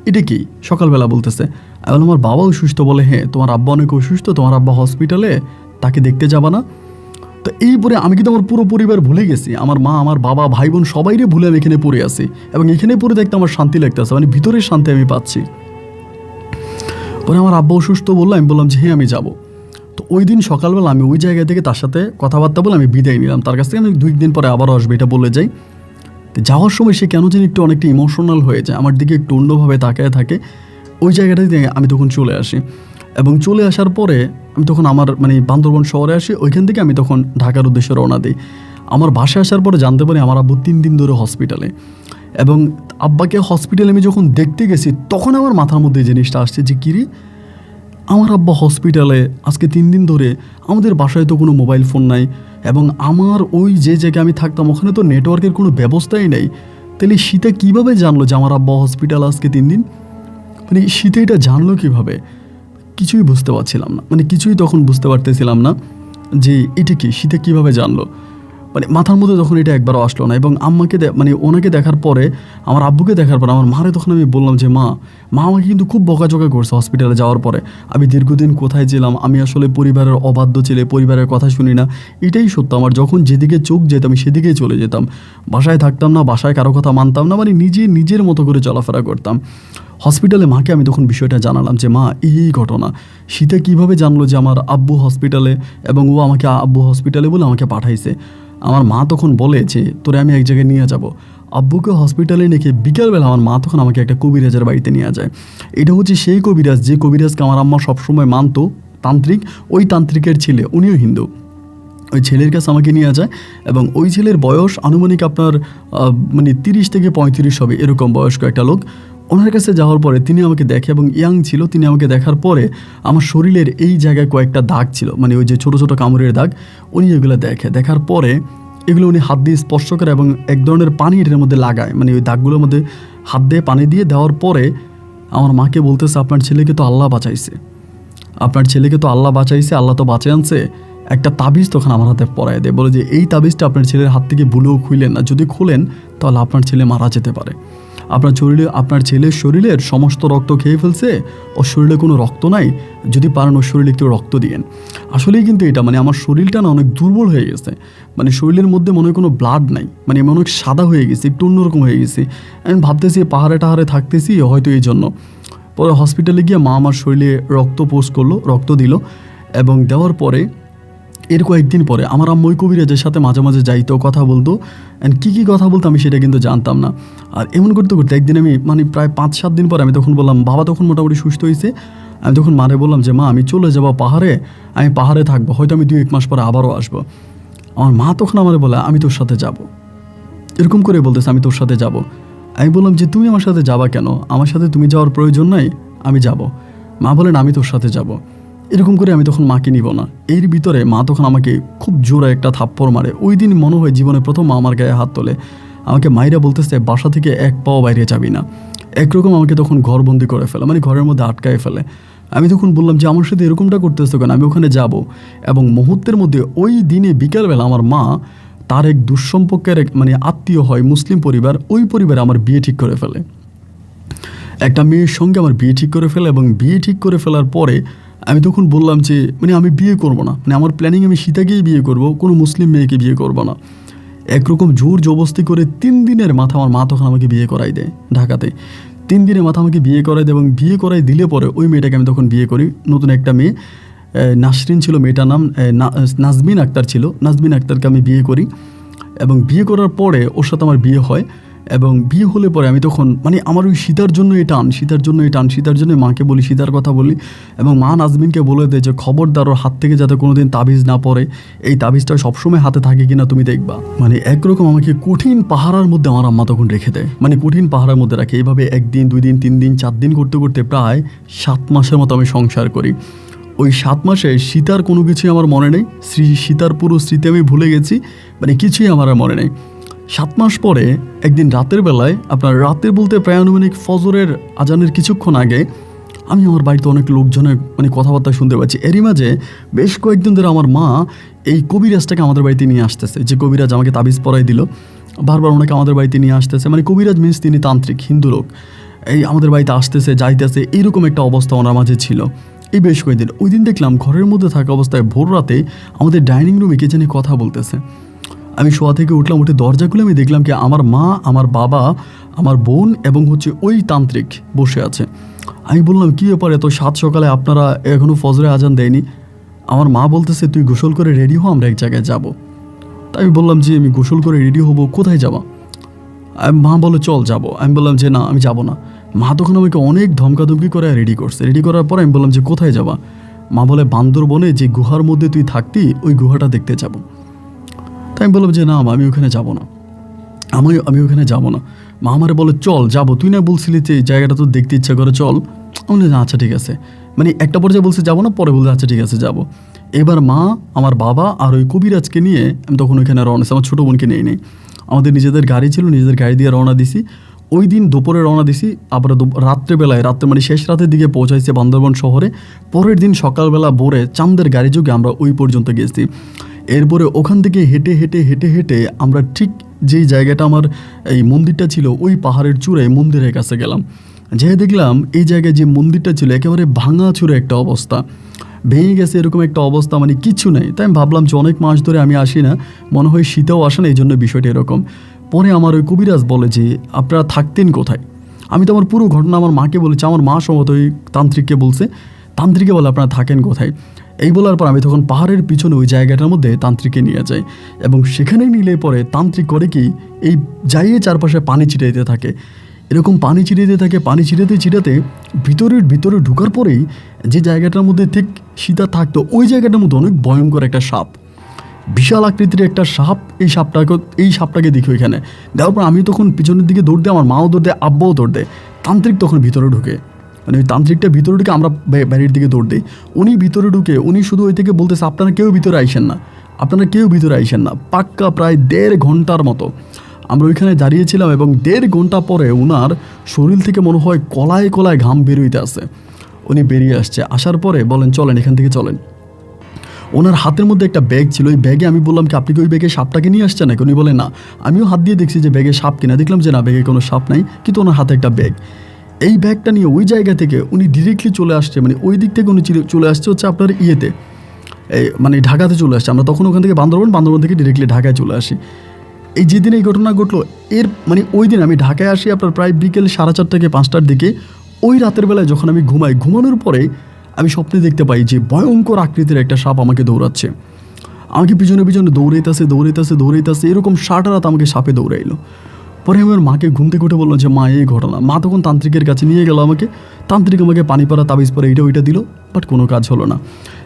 এটা কি, সকালবেলা বলতেছে। এখন আমার বাবা অসুস্থ, বলে হ্যাঁ তোমার আব্বা অনেক অসুস্থ, তোমার আব্বা হসপিটালে, তাকে দেখতে যাবা না? তো এই পরে আমি কিন্তু আমার পুরো পরিবার ভুলে গেছি, আমার মা, আমার বাবা, ভাই বোন সবাইরে ভুলে আমি এখানে পড়ে আছি, এবং এখানে পড়ে দেখতে আমার শান্তি লাগতেছে, মানে ভিতরের শান্তি আমি পাচ্ছি। পরে আমার আব্বা অসুস্থ বললো, আমি বললাম যে হ্যাঁ আমি যাব। তো ওই দিন সকালবেলা আমি ওই জায়গা থেকে তার সাথে কথাবার্তা বলে আমি বিদায় নিলাম তার কাছ থেকে। আমি 2 দিন পরে আবারও আসবে এটা বলে যাই। তো যাওয়ার সময় সে কেন যেন একটু অনেকটা ইমোশনাল হয়ে যায়, আমার দিকে একটু অন্যভাবে তাকায় থাকে। ওই জায়গাটাতে আমি তখন চলে আসি, এবং চলে আসার পরে আমি তখন আমার বান্দরবন শহরে আসি। ওইখান থেকে আমি তখন ঢাকার উদ্দেশ্যে রওনা দিই। আমার বাসায় আসার পরে জানতে পারি আমার আব্বু 3 দিন ধরে হসপিটালে। এবং আব্বাকে হসপিটালে আমি যখন দেখতে গেছি তখন আমার মাথার মধ্যে এই জিনিসটা আসছে যে কিরে, আমার আব্বা হসপিটালে আজকে 3 দিন ধরে, আমাদের বাসায় তো কোনো মোবাইল ফোন নাই, এবং আমার ওই যে জায়গায় আমি থাকতাম ওখানে তো নেটওয়ার্কের কোনো ব্যবস্থাই নেই। তাহলে শীতে কীভাবে জানলো যে আমার আব্বা হসপিটাল আজকে 3 দিন? শীতে এটা জানলো কীভাবে? কিছুই বুঝতে পারছিলাম না, কিছুই তখন বুঝতে পারতেছিলাম না যে এটা কি, শীতে কীভাবে জানলো। মাথার মধ্যে তখন এটা একবারও আসলো না। এবং আম্মাকে ওনাকে দেখার পরে, আমার আব্বুকে দেখার পরে আমার মারে তখন আমি বললাম যে মা আমাকে কিন্তু খুব বকাঝকা করছে হসপিটালে যাওয়ার পরে। আমি দীর্ঘদিন কোথায় ছিলাম, আমি আসলে পরিবারের অবাধ্য ছেলে, পরিবারের কথা শুনি না। এটাই সত্য, আমার যখন যেদিকে চোখ যেত আমি সেদিকেই চলে যেতাম, বাসায় থাকতাম না, বাসায় কারো কথা মানতাম না, নিজের মতো করে চলাফেরা করতাম। হসপিটালে মাকে আমি তখন বিষয়টা জানালাম যে মা এই ঘটনা, শীতে কীভাবে জানলো যে আমার আব্বু হসপিটালে, এবং ও আমাকে আব্বু হসপিটালে বলে আমাকে পাঠাইছে। আমার মা তখন বলে যে তোরে আমি এক জায়গায় নিয়ে যাব। আব্বুকে হসপিটালে রেখে বিকেলবেলা আমার মা তখন আমাকে একটা কবিরাজের বাড়িতে নিয়ে যায়। এটা হচ্ছে সেই কবিরাজ যে কবিরাজকে আমার আম্মা সবসময় মানতো, তান্ত্রিক। ওই তান্ত্রিকের ছেলে, উনিও হিন্দু। ওই ছেলের কাছে আমাকে নিয়ে যায়, এবং ওই ছেলের বয়স আনুমানিক আপনার 30 থেকে 35 হবে, এরকম বয়স্ক একটা লোক। ওনার কাছে যাওয়ার পরে তিনি আমাকে দেখে, এবং ইয়াং ছিল। তিনি আমাকে দেখার পরে আমার শরীরের এই জায়গায় কয়েকটা দাগ ছিল, ওই যে ছোটো ছোটো কামড়ের দাগ। উনি এগুলো দেখার পরে এগুলো উনি হাত দিয়ে স্পর্শ করে এবং এক ধরনের পানি এটার মধ্যে লাগায়, ওই দাগগুলোর মধ্যে হাত দিয়ে পানি দিয়ে দেওয়ার পরে আমার মাকে বলতেছে আপনার ছেলেকে তো আল্লাহ বাঁচাইছে, আপনার ছেলেকে তো আল্লাহ বাঁচাইছে, আল্লাহ তো বাঁচে আনছে। একটা তাবিজ তখন আমার হাতে পরায় দেয়, বলে যে এই তাবিজটা আপনার ছেলের হাত থেকে ভুলেও খুলেন না, যদি খুলেন তাহলে আপনার ছেলে মারা যেতে পারে। আপনার ছেলের শরীরের সমস্ত রক্ত খেয়ে ফেলছে, ওর শরীরে কোনো রক্ত নাই, যদি পারেন ওর শরীরে একটু রক্ত দিয়েন। আসলেই কিন্তু এটা আমার শরীরটা না অনেক দুর্বল হয়ে গেছে, শরীরের মধ্যে মনে হয় কোনো ব্লাড নাই, অনেক সাদা হয়ে গেছে, একটু অন্যরকম হয়ে গেছে। আমি ভাবতেছি পাহাড়ে টাহাড়ে থাকতেছি হয়তো এই জন্য। পরে হসপিটালে গিয়ে মা আমার শরীরে রক্ত পোস্ট করলো, রক্ত দিল, এবং দেওয়ার পরে এর কয়েকদিন পরে আমার আম্মু ওই কবিরাজের সাথে মাঝে মাঝে যাইতো, কথা বলতো। অ্যান্ড কী কথা বলতো আমি সেটা কিন্তু জানতাম না। আর এমন করতে করতে একদিন আমি প্রায় 5-7 দিন পরে আমি তখন বললাম, বাবা তখন মোটামুটি সুস্থ হয়েছে। আমি তখন মারে বললাম যে মা আমি চলে যাবো পাহাড়ে, আমি পাহাড়ে থাকবো, হয়তো আমি 2-1 মাস পরে আবারও আসবো। আমার মা তখন আমারে বলে আমি তোর সাথে যাব, এরকম করে বলতেছে আমি তোর সাথে যাব। আমি বললাম যে তুমি আমার সাথে যাবা কেন, আমার সাথে তুমি যাওয়ার প্রয়োজন নাই, আমি যাব। মা বলেন আমি তোর সাথে যাব। এরকম করে আমি তখন মাকে নিব না। এর ভিতরে মা তখন আমাকে খুব জোরে একটা থাপ্পড় মারে। ওই দিন মনে হয় জীবনে প্রথম মা আমার গায়ে হাত তোলে। আমাকে মাইরা বলতেছে বাসা থেকে 1 পাও বাইরে যাবি না। একরকম আমাকে তখন ঘরবন্দি করে ফেলে, ঘরের মধ্যে আটকায় ফেলে। আমি তখন বললাম যে আমার সাথে এরকমটা করতেছো কেন, আমি ওখানে যাব। এবং মুহূর্তের মধ্যে ওই দিনে বিকেলবেলা আমার মা তার এক দুঃসম্পর্কের আত্মীয় হয়, মুসলিম পরিবার, ওই পরিবারে আমার বিয়ে ঠিক করে ফেলে। একটা মেয়ের সঙ্গে আমার বিয়ে ঠিক করে ফেলে, এবং বিয়ে ঠিক করে ফেলার পরে আমি তখন বললাম যে আমি বিয়ে করব না, আমার প্ল্যানিং আমি সীতাকেই বিয়ে করব, কোনো মুসলিম মেয়েকে বিয়ে করব না। একরকম জোর জবস্তি করে 3 দিনের মাথা আমার মা তখন আমাকে বিয়ে করাই দেয় ঢাকাতে। 3 দিনের মাথা আমাকে বিয়ে করাই দেয়, এবং বিয়ে করাই দিলে পরে ওই মেয়েটাকে আমি তখন বিয়ে করি। নতুন একটা মেয়ে, নাসরিন ছিল মেয়েটার নাম, নাজমিন আক্তার ছিল। নাজমিন আক্তারকে আমি বিয়ে করি, এবং বিয়ে করার পরে ওর সাথে আমার বিয়ে হয়। এবং বিয়ে হলে পরে আমি তখন আমার ওই সীতার জন্য সীতার জন্য মাকে বলি, সীতার কথা বলি, এবং মা নাজমিনকে বলে দেয় যে খবরদার ওর হাত থেকে যাতে কোনোদিন তাবিজ না পড়ে, এই তাবিজটা সবসময় হাতে থাকে কিনা তুমি দেখবা। একরকম আমাকে কঠিন পাহারার মধ্যে আমার আম্মা তখন রেখে দেয়, কঠিন পাহারার মধ্যে রাখে। এইভাবে 1 দিন 2 দিন 3 দিন 4 দিন করতে করতে প্রায় 7 মাসের মতো আমি সংসার করি। ওই 7 মাসে সীতার কোনো কিছুই আমার মনে নেই, সীতার পুরো স্মৃতি আমি ভুলে গেছি, কিছুই আমার আর মনে নেই। 7 মাস পরে একদিন রাতের বেলায়, আপনার রাতের বলতে প্রায় আনুমানিক ফজরের আজানের কিছুক্ষণ আগে, আমি আমার বাড়িতে অনেক লোকজনের কথাবার্তা শুনতে পাচ্ছি। এরই মাঝে বেশ কয়েকদিন ধরে আমার মা এই কবিরাজটাকে আমাদের বাড়িতে নিয়ে আসতেছে, যে কবিরাজ আমাকে তাবিজ পরাই দিল, বারবার ওনাকে আমাদের বাড়িতে নিয়ে আসতেছে। কবিরাজ মিন্স তিনি তান্ত্রিক হিন্দু লোক, এই আমাদের বাড়িতে আসতেছে যাইতেছে, এইরকম একটা অবস্থা ওনার মাঝে ছিল। এই বেশ কয়েকদিন ওই দিন দেখলাম ঘরের মধ্যে থাকা অবস্থায় ভোর রাতে আমাদের ডাইনিং রুমে কে জানি কথা বলতেছে। আমি শোয়া থেকে উঠলাম, উঠে দরজা খুলে আমি দেখলাম কি আমার মা, আমার বাবা, আমার বোন এবং ওই তান্ত্রিক বসে আছে। আমি বললাম কী ব্যাপার, এত 7 সকালে আপনারা এখনও ফজরে আজান দেয়নি? আমার মা বলতেছে তুই গোসল করে রেডি হো, আমরা এক জায়গায় যাব। তাই আমি বললাম যে আমি গোসল করে রেডি হব, কোথায় যাবা? মা বলে চল যাবো। আমি বললাম যে না, আমি যাব না। মা তখন আমাকে অনেক ধমকাধমকি করে রেডি করছে। রেডি করার পর আমি বললাম যে কোথায় যাবা? মা বলে বান্দরবনে যে গুহার মধ্যে তুই থাকতি ওই গুহাটা দেখতে যাব। তাই আমি বললাম যে না মা, আমি ওখানে যাব না, আমি ওখানে যাব না। মা আমারে বলে চল যাবো, তুই না বলছিলি যে এই জায়গাটা তো দেখতে ইচ্ছা করে, চল। আমি বলি আচ্ছা ঠিক আছে, মানে একটা পর্যায়ে বলছে যাবো না, পরে বলছে আচ্ছা ঠিক আছে যাবো। এবার মা, আমার বাবা আর ওই কবিরাজকে নিয়ে আমি তখন ওইখানে রওনা দিছি, আমার ছোটো বোনকে নিয়ে নেই। আমাদের নিজেদের গাড়ি ছিল, নিজেদের গাড়ি দিয়ে রওনা দিছি। ওই দিন দুপুরে রওনা দিছি, আবার রাত্রে মানে শেষ রাতের দিকে পৌঁছাইছে বান্দরবন শহরে। পরের দিন সকালবেলা ভোরে চাঁদের গাড়ি যোগে আমরা ওই পর্যন্ত গেছি। এরপরে ওখান থেকে হেঁটে হেঁটে হেঁটে হেঁটে আমরা ঠিক যেই জায়গাটা আমার এই মন্দিরটা ছিল ওই পাহাড়ের চূড়ায় মন্দিরের কাছে গেলাম। যেয়ে দেখলাম এই জায়গায় যে মন্দিরটা ছিল একেবারে ভাঙা চূড়া একটা অবস্থা, ভেঙে গেছে এরকম একটা অবস্থা, মানে কিচ্ছু নেই। তাই আমি ভাবলাম যে অনেক মাস ধরে আমি আসি না, মনে হয় শীতেও আসে না, এই জন্য বিষয়টা এরকম। পরে আমার ওই কবিরাজ বলে যে আপনারা থাকতেন কোথায়? আমি তো আমার পুরো ঘটনা আমার মাকে বলেছি, আমার মা সম্ভবত ওই তান্ত্রিককে বলছে, তান্ত্রিকে বলে আপনারা থাকেন কোথায়। এই বলার পর আমি তখন পাহাড়ের পিছনে ওই জায়গাটার মধ্যে তান্ত্রিককে নিয়ে যাই, এবং সেখানেই নিলে পরে তান্ত্রিক করে কি এই যাইয়ে চারপাশে পানি ছিটাইতে থাকে, এরকম পানি ছিটাতে থাকে। পানি ছিটাতে ভিতরে ঢুকার পরেই যে জায়গাটার মধ্যে ঠিক সীতা থাকতো ওই জায়গাটার মধ্যে অনেক ভয়ঙ্কর একটা সাপ, বিশাল আকৃতির একটা সাপ। এই সাপটাকে দেখি ওইখানে দেওয়ার পর আমি তখন পিছনের দিকে দৌড় দিই, আমার মাও দৌড় দেয়, আব্বাও দৌড় দেয়। তান্ত্রিক তখন ভিতরে ঢুকে, মানে ওই তান্ত্রিকটা ভিতরে ঢুকে আমরা বাড়ির দিকে দৌড় দিই। উনি ভিতরে ঢুকে উনি শুধু ওই থেকে বলতেছে আপনারা কেউ ভিতরে আইসেন না। পাক্কা প্রায় 1.5 ঘন্টার মতো আমরা ওইখানে দাঁড়িয়েছিলাম, এবং 1.5 ঘন্টা পরে ওনার শরীর থেকে মনে হয় কলায় কলায় ঘাম বেরোইতে আসে। উনি বেরিয়ে আসছে, আসার পরে বলেন চলেন এখান থেকে চলেন। ওনার হাতের মধ্যে একটা ব্যাগ ছিল, ওই ব্যাগে আমি বললাম কি আপনি কি ওই ব্যাগে সাপটাকে নিয়ে আসছেন নাকি? উনি বলে না। আমিও হাত দিয়ে দেখছি যে ব্যাগে সাপ কিনা, দেখলাম যে না ব্যাগে কোনো সাপ নাই, কিন্তু ওনার হাতে একটা ব্যাগ। এই ব্যাগটা নিয়ে ওই জায়গা থেকে উনি ডিরেক্টলি চলে আসছে, মানে ওই দিক থেকে উনি চলে আসছে হচ্ছে আপনার ইয়েতে, মানে ঢাকাতে চলে আসছে। আমরা তখন ওখান থেকে বান্দরবন থেকে ডিরেক্টলি ঢাকায় চলে আসি। এই যেদিন এই ঘটনা ঘটলো এর মানে ওই দিন আমি ঢাকায় আসি আপনার প্রায় বিকেল 4:30 থেকে 5টার দিকে। ওই রাতের বেলায় যখন আমি ঘুমানোর পরে আমি স্বপ্নে দেখতে পাই যে ভয়ঙ্কর আকৃতির একটা সাপ আমাকে দৌড়াচ্ছে, আমাকে পিছনে দৌড়াইতেছে, এরকম সারা রাত আমাকে সাপে দৌড়াইলো। পরে আমি আমার মাকে ঘুম থেকে উঠে বললাম যে মা এই ঘটনা। মা তখন তান্ত্রিকের কাছে নিয়ে গেল আমাকে, তান্ত্রিক আমাকে পানি পড়া তাবিজ পরে এইটা ওইটা দিল, বাট কোনো কাজ হলো না।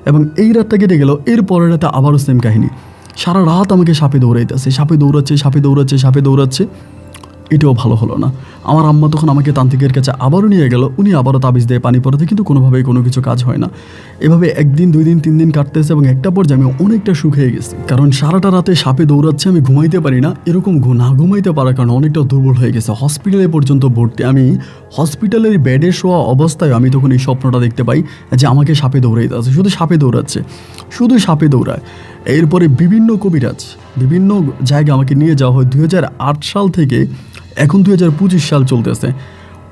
এবং এই রাতটা কেটে গেল, এর পরের রাতে আবারও সেম কাহিনী, সারা রাত আমাকে সাপে দৌড়াচ্ছে, এটাও ভালো হলো না। আমার আম্মা তখন আমাকে তান্ত্রিকের কাছে আবারও নিয়ে গেল, উনি আবারও তাবিজ দিয়ে পানি পড়াতে, কিন্তু কোনোভাবেই কোনো কিছু কাজ হয় না। এভাবে 1 দিন 2 দিন 3 দিন কাটতেছে, এবং একটা পর্যায়ে আমি অনেকটা শুকিয়ে গেছি, কারণ সারাটা রাতে সাপে দৌড়াচ্ছে, আমি ঘুমাইতে পারি না। এরকম না ঘুমাইতে পারার কারণে অনেকটা দুর্বল হয়ে গেছে, হসপিটালে পর্যন্ত ভর্তি। আমি হসপিটালের বেডে শোয়া অবস্থায় আমি তখন এই স্বপ্নটা দেখতে পাই যে আমাকে সাপে দৌড়াইতেছে, শুধু সাপে দৌড়ায়। এরপরে বিভিন্ন কবিরাজ বিভিন্ন জায়গায় আমাকে নিয়ে যাওয়া হয়। 2008 সাল থেকে এখন 2025 সাল চলতেছে,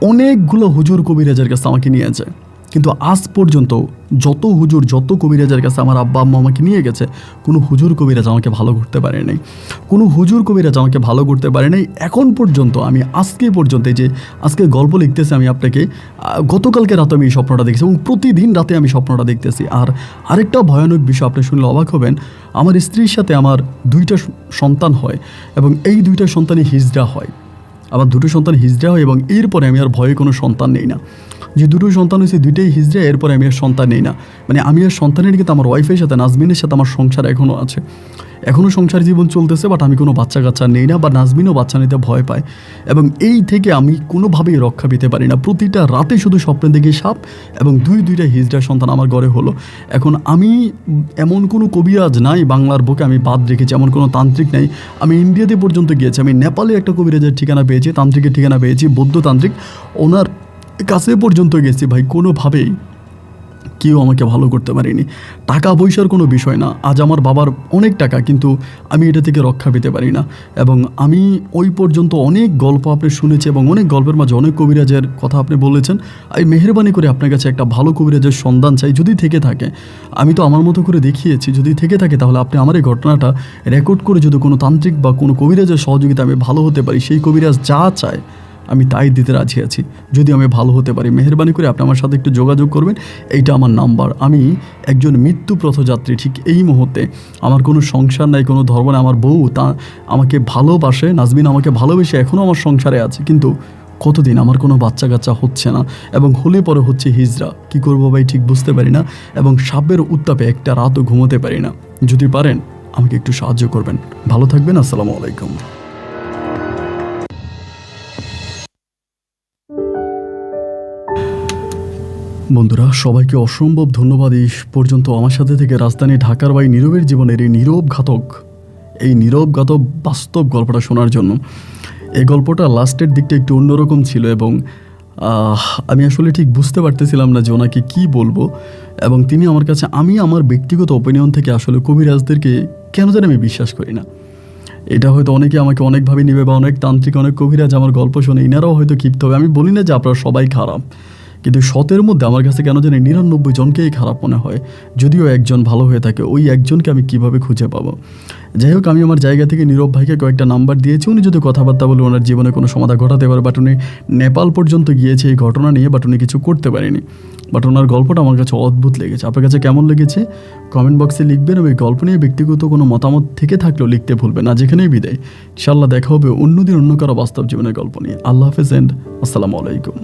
অনেকগুলো হুজুর কবিরাজের কাছে আমাকে নিয়ে যায়, কিন্তু আজ পর্যন্ত যত কবিরাজের কাছে আমার আব্বা আম্মা আমাকে নিয়ে গেছে, কোনো হুজুর কবিরাজ আমাকে ভালো করতে পারে নাই। এখন পর্যন্ত আমি আজকে গল্প লিখতেছি আমি আপনাকে, গতকালকে রাতে আমি এই স্বপ্নটা দেখেছি, এবং প্রতিদিন রাতে আমি স্বপ্নটা দেখতেছি। আর আরেকটা ভয়ানক বিষয় আপনি শুনলে অবাক হবেন, আমার স্ত্রীর সাথে আমার 2টা সন্তান হয়, এবং এই 2টা সন্তানই হিজড়া হয়। আমার 2টো সন্তান হিজড়া হয়, এবং এরপরে আমি আর ভয়ে কোনো সন্তান নেই না। যে 2টো সন্তান হয়েছে 2টাই হিজড়া, এরপরে আমি আর সন্তান নেই না। মানে আমি আর সন্তানের, কিন্তু আমার ওয়াইফের সাথে নাজমিনের সাথে আমার সংসার এখনও আছে, এখনও সংসার জীবন চলতেছে, বাট আমি কোনো বাচ্চা কাচ্চা নেই না, বা নাজমিনও বাচ্চা নিতে ভয় পায়, এবং এই থেকে আমি কোনোভাবেই রক্ষা পেতে পারি না। প্রতিটা রাতে শুধু স্বপ্নে দেখি সাপ, এবং দুইটা হিজড়া সন্তান আমার ঘরে হলো। এখন আমি এমন কোনো কবিরাজ নাই বাংলার বুকে আমি বাদ রেখেছি, এমন কোনো তান্ত্রিক নাই। আমি ইন্ডিয়াতে পর্যন্ত গিয়েছি, আমি নেপালে একটা কবিরাজের ঠিকানা পেয়েছি, তান্ত্রিকের ঠিকানা পেয়েছি, বৌদ্ধ তান্ত্রিক, ওনার কাছে পর্যন্ত গেছি। ভাই কোনোভাবেই কেউ আমাকে ভালো করতে পারেনি। টাকা পয়সার কোনো বিষয় না, আজ আমার বাবার অনেক টাকা, কিন্তু আমি এটা থেকে রক্ষা পেতে পারি না। এবং আমি ওই পর্যন্ত অনেক গল্প আপনি শুনেছি, এবং অনেক গল্পের মাঝে অনেক কবিরাজের কথা আপনি বলেছেন। আমি মেহেরবানি করে আপনার কাছে একটা ভালো কবিরাজের সন্ধান চাই, যদি থেকে থাকে। আমি তো আমার মতো করে দেখিয়েছি, যদি থেকে থাকে তাহলে আপনি আমার এই ঘটনাটা রেকর্ড করে, যদি কোনো তান্ত্রিক বা কোনো কবিরাজের সহযোগিতা আমি ভালো হতে পারি, সেই কবিরাজ যা চায় আমি তাই দিতে রাজি আছি। যদি আমি ভালো হতে পারি, মেহেরবানি করে আপনি আমার সাথে একটু যোগাযোগ করবেন। এইটা আমার নাম্বার। আমি একজন মৃত্যু পথযাত্রী। ঠিক এই মুহূর্তে আমার কোনো সংসার নাই, কোনো ধর্ম নেই। আমার বউ তা আমাকে ভালোবাসে, নাজমিন আমাকে ভালোবেসে এখনও আমার সংসারে আছে, কিন্তু কতদিন আমার কোনো বাচ্চা কাচ্চা হচ্ছে না, এবং হলে পরে হচ্ছে হিজড়া। কি করবো ভাই ঠিক বুঝতে পারি না, এবং সাপের উত্তাপে একটা রাতও ঘুমোতে পারি না। যদি পারেন আমাকে একটু সাহায্য করবেন। ভালো থাকবেন। আসসালামু আলাইকুম। বন্ধুরা, সবাইকে অসম্ভব ধন্যবাদ এই পর্যন্ত আমার সাথে থেকে রাজধানী ঢাকার ভাই নীরবের জীবনের এই নীরব ঘাতক বাস্তব গল্পটা শোনার জন্য। এই গল্পটা লাস্টের দিকটা একটু অন্যরকম ছিল, এবং আমি আসলে ঠিক বুঝতে পারতেছিলাম না যে ওনাকে কী বলবো। এবং তিনি আমার কাছে, আমি আমার ব্যক্তিগত ওপিনিয়ন থেকে আসলে কবিরাজদেরকে কেন জানি আমি বিশ্বাস করি না। এটা হয়তো অনেকে আমাকে অনেকভাবে নেবে, বা অনেক তান্ত্রিক, অনেক কবিরাজ আমার গল্প শোনে, ইনারাও হয়তো ক্ষিপ্ত হবে। আমি বলি না যে আপনারা সবাই খারাপ, কিন্তু 100-এর মধ্যে আমার কাছে কেন জানি 99 জনকেই খারাপ মনে হয়। যদিও একজন ভালো হয়ে থাকে, ওই একজনকে আমি কিভাবে খুঁজে পাবো? যাই হোক, আমি আমার জায়গা থেকে নীরব ভাইকে কয়েকটা নাম্বার দিয়েছি। উনি যদি কথাবার্তা বলে ওনার জীবনে কোনো সমাধান ঘটাতে পারে। বাট উনি নেপাল পর্যন্ত গিয়েছে এই ঘটনা নিয়ে, বাট উনি কিছু করতে পারেনি। বাট ওনার গল্পটা আমার কাছে অদ্ভুত লেগেছে। আপনার কাছে কেমন লেগেছে কমেন্ট বক্সে লিখবেন, এবং এই গল্প নিয়ে ব্যক্তিগত কোনো মতামত থেকে থাকলেও লিখতে ভুলবেন না। যেখানেই বিদায়, ইনশাআল্লাহ দেখা হবে অন্যদিন অন্য কারো বাস্তব জীবনের গল্প নিয়ে। আল্লাহ হাফেজ এন্ড আসসালামু আলাইকুম।